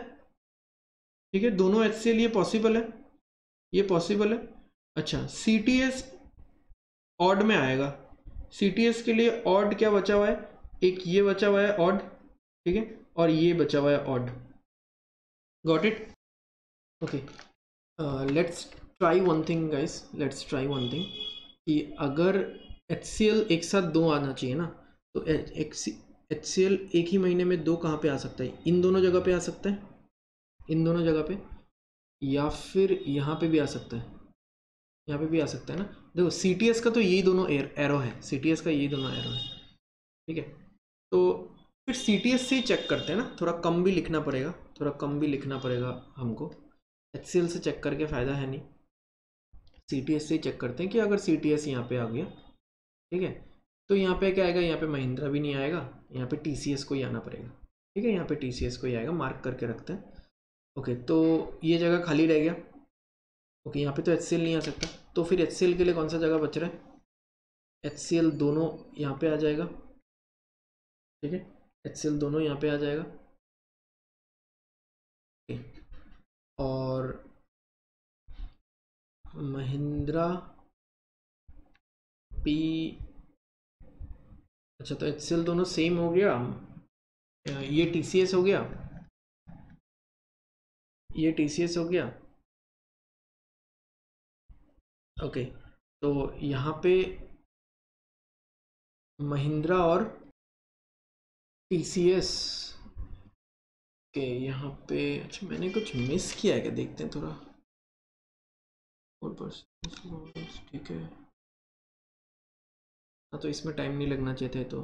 ठीक है, दोनों HCL ये पॉसिबल है, ये पॉसिबल है। अच्छा CTS ऑड में आएगा, CTS के लिए ऑड क्या बचा हुआ है, एक ये बचा हुआ है ऑड, ठीक है, और ये बचा हुआ है odd, got it, okay. Let's try one thing guys, let's try one thing कि अगर HCL एक साथ दो आना चाहिए ना, तो HCL एक ही महीने में दो कहाँ पे आ सकता है, इन दोनों जगह पे आ सकता है, इन दोनों जगह पे, या फिर यहाँ पे भी आ सकता है, यहाँ पे भी आ सकता है ना। देखो CTS का तो यही दोनों एरो है, CTS का यही दोनों एरो है, ठीक है। तो फिर CTS से ही चेक करते हैं ना, थोड़ा कम भी लिखना पड़ेगा, थोड़ा कम भी लिखना पड़ेगा हमको, HCL से चेक करके फ़ायदा है नहीं, CTS से ही चेक करते हैं कि अगर CTS यहाँ पे आ गया, ठीक है, तो यहाँ पे क्या आएगा, यहाँ पे महिंद्रा भी नहीं आएगा, यहाँ पे TCS को ही आना पड़ेगा, ठीक है, यहाँ पे TCS को ही आएगा, मार्क करके रखते हैं। ओके तो ये जगह खाली रह गया, ओके यहाँ पे तो HCL नहीं आ सकता, तो फिर HCL के लिए कौन सा जगह बच रहा है, HCL दोनों यहाँ पे आ जाएगा, ठीक है, HCL दोनों यहाँ पे आ जाएगा, okay. और महिंद्रा P, अच्छा तो HCL दोनों सेम हो गया, ये TCS हो गया, ये TCS हो गया। ओके तो यहाँ पे महिंद्रा और TCS के यहाँ पे, अच्छा मैंने कुछ मिस किया है क्या, देखते हैं थोड़ा। 4%, ठीक है। हाँ तो इसमें टाइम नहीं लगना चाहिए था, तो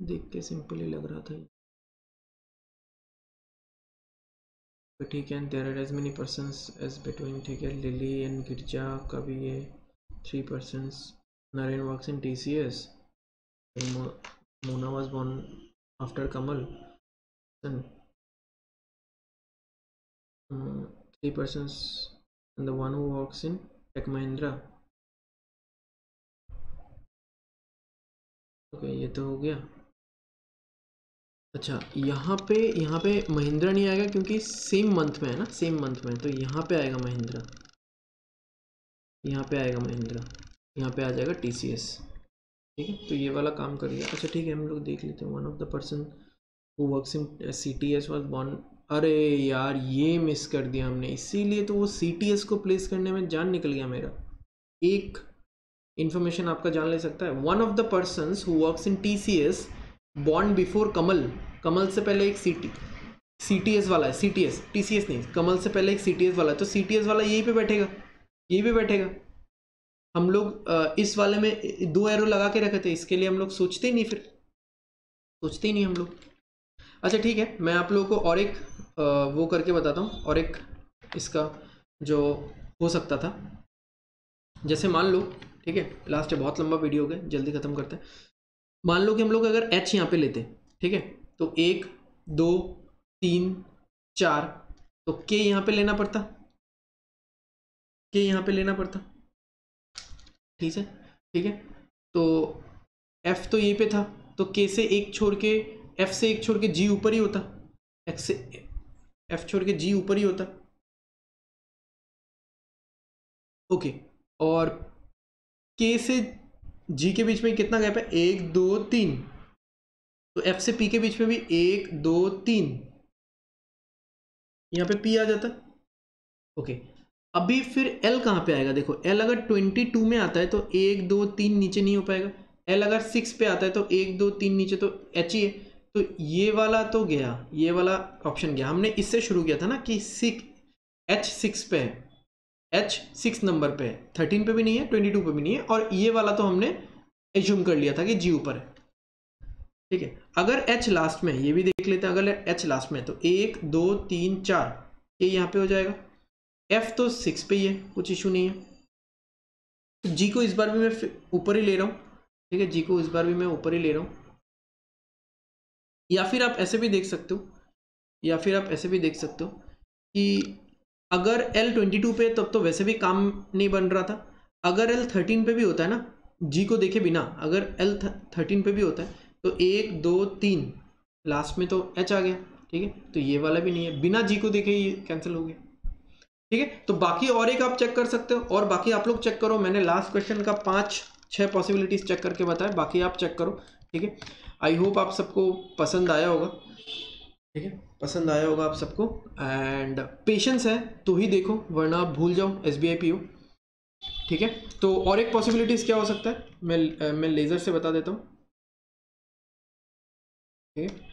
देख के सिंपल ही लग रहा था। ठीक है, there are as many persons as between, ठीक है। लिली एंड गिरजा का भी ये 3%। Naren works in TCS, Mona was born after Kamal, then 3%, and the one who works in Tech Mahindra। Okay ये तो हो गया। अच्छा यहाँ पे महिंद्रा नहीं आएगा क्योंकि सेम मंथ में है ना, सेम मंथ में, तो यहाँ पे आएगा महिंद्रा, यहाँ पे आएगा महिंद्रा, यहाँ पे आ जाएगा TCS, ठीक है। तो ये वाला काम कर लिया। अच्छा ठीक है, हम लोग देख लेते हैं। One of the person who works in CTS was born, अरे यार ये मिस कर दिया हमने, इसीलिए तो वो CTS को प्लेस करने में जान निकल गया मेरा। एक इंफॉर्मेशन आपका जान ले सकता है, one of the persons who works in TCS born before Kamal, Kamal से पहले एक CTS वाला है, CTS, TCS नहीं, कमल से पहले एक CTS वाला है, तो CTS वाला यहीं पे बैठेगा, यहीं पे बैठेगा। हम लोग इस वाले में 2 एरो लगा के रखे थे, इसके लिए हम लोग सोचते ही नहीं, फिर सोचते ही नहीं हम लोग। अच्छा ठीक है, मैं आप लोगों को और एक वो करके बताता हूँ, और एक इसका जो हो सकता था। जैसे मान लो, ठीक है, लास्ट है, बहुत लंबा वीडियो हो गया, जल्दी खत्म करते हैं। मान लो कि हम लोग अगर H यहाँ पे लेते, ठीक है, तो 1 2 3 4, तो K यहाँ पे लेना पड़ता, K यहाँ पे लेना पड़ता, ठीक है, ठीक है। तो F तो यहीं पे था, तो K से एक छोड़ के, F से एक छोड़ के G ऊपर ही होता, X से F छोड़ के G ऊपर ही होता, ओके। और K से G के बीच में कितना गैप है, 1 2 3, तो F से P के बीच में भी 1 2 3, यहाँ पे P आ जाता, ओके। अभी फिर L कहाँ पे आएगा, देखो L अगर 22 में आता है तो 1 2 3 नीचे नहीं हो पाएगा, L अगर 6 पे आता है तो 1 2 3 नीचे, तो H ही है, तो ये वाला तो गया, ये वाला ऑप्शन गया। हमने इससे शुरू किया था ना कि H 6 पे है, H 6 नंबर पे है, 13 पे भी नहीं है, 22 पे भी नहीं है, और ये वाला तो हमने एज्यूम कर लिया था कि G ऊपर है, ठीक है। अगर H लास्ट में, ये भी देख लेते हैं, अगर H लास्ट में तो 1 2 3 4, ये यहाँ पे हो जाएगा। F तो 6 पे ही है, कुछ इशू नहीं है, तो G को इस बार भी मैं ऊपर ही ले रहा हूँ, ठीक है, G को इस बार भी मैं ऊपर ही ले रहा हूँ। या फिर आप ऐसे भी देख सकते हो, या फिर आप ऐसे भी देख सकते हो कि अगर L 22 पे तब तो वैसे भी काम नहीं बन रहा था, अगर L 13 पे भी होता है ना, G को देखे बिना, अगर L 13 पे भी होता है तो 1 2 3 लास्ट में तो H आ गया, ठीक है। तो ये वाला भी नहीं है, बिना G को देखे ये कैंसिल हो गया, ठीक है। तो बाकी और एक आप चेक कर सकते हो, और बाकी आप लोग चेक करो, मैंने लास्ट क्वेश्चन का 5-6 पॉसिबिलिटीज चेक करके बताया, बाकी आप चेक करो, ठीक है। आई होप आप सबको पसंद आया होगा, ठीक है, पसंद आया होगा आप सबको, एंड पेशेंस है तो ही देखो, वरना आप भूल जाओ SBI PO, ठीक है। तो और एक पॉसिबिलिटीज क्या हो सकता है, मैं लेजर से बता देता हूँ, ठीक है।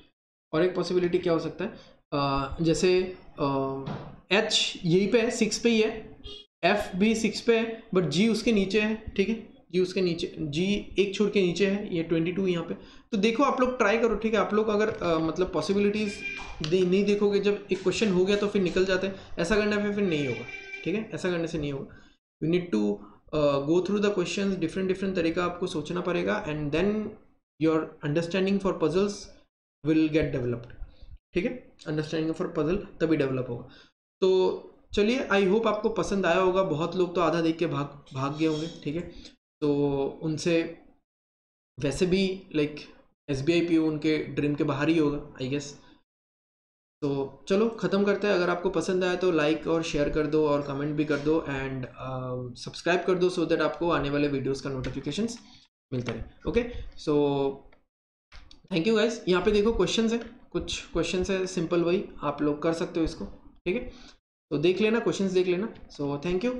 और एक पॉसिबिलिटी क्या हो सकता है, जैसे H यहीं पे है, 6 पे ही है, F भी 6 पे है, बट G उसके नीचे है, ठीक है, G उसके नीचे, G एक छोड़ के नीचे है, ये 22 यहाँ पे। तो देखो आप लोग ट्राई करो, ठीक है। आप लोग अगर मतलब पॉसिबिलिटीज नहीं देखोगे, जब एक क्वेश्चन हो गया तो फिर निकल जाते हैं, ऐसा करने पे फिर नहीं होगा, ठीक है, ऐसा करने से नहीं होगा। You need to go through the question, different तरीका आपको सोचना पड़ेगा, and then your understanding for puzzles will get developed, ठीक है। अंडरस्टैंडिंग फॉर पजल तभी डेवलप होगा। तो चलिए, आई होप आपको पसंद आया होगा। बहुत लोग तो आधा देख के भाग गए होंगे, ठीक है। तो उनसे वैसे भी लाइक SBI PO उनके ड्रीम के बाहर ही होगा, आई गेस। तो चलो ख़त्म करते हैं। अगर आपको पसंद आया तो लाइक और शेयर कर दो, और कमेंट भी कर दो, एंड सब्सक्राइब कर दो, सो दैट आपको आने वाले वीडियोस का नोटिफिकेशंस मिलता रहे। Okay, so thank you guys. यहाँ पे देखो क्वेश्चंस है, कुछ क्वेश्चंस है सिंपल, वही आप लोग कर सकते हो इसको, ठीक है। तो देख लेना, क्वेश्चंस देख लेना। So thank you,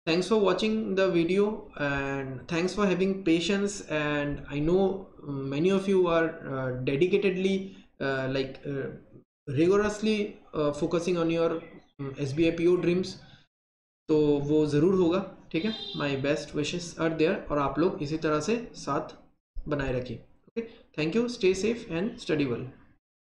thanks for watching the video and thanks for having patience, and I know many of you are dedicatedly rigorously focusing on your SBI PO dreams, तो वो ज़रूर होगा, ठीक है। My best wishes are there, और आप लोग इसी तरह से साथ बनाए रखिए। Okay, thank you, stay safe and study well.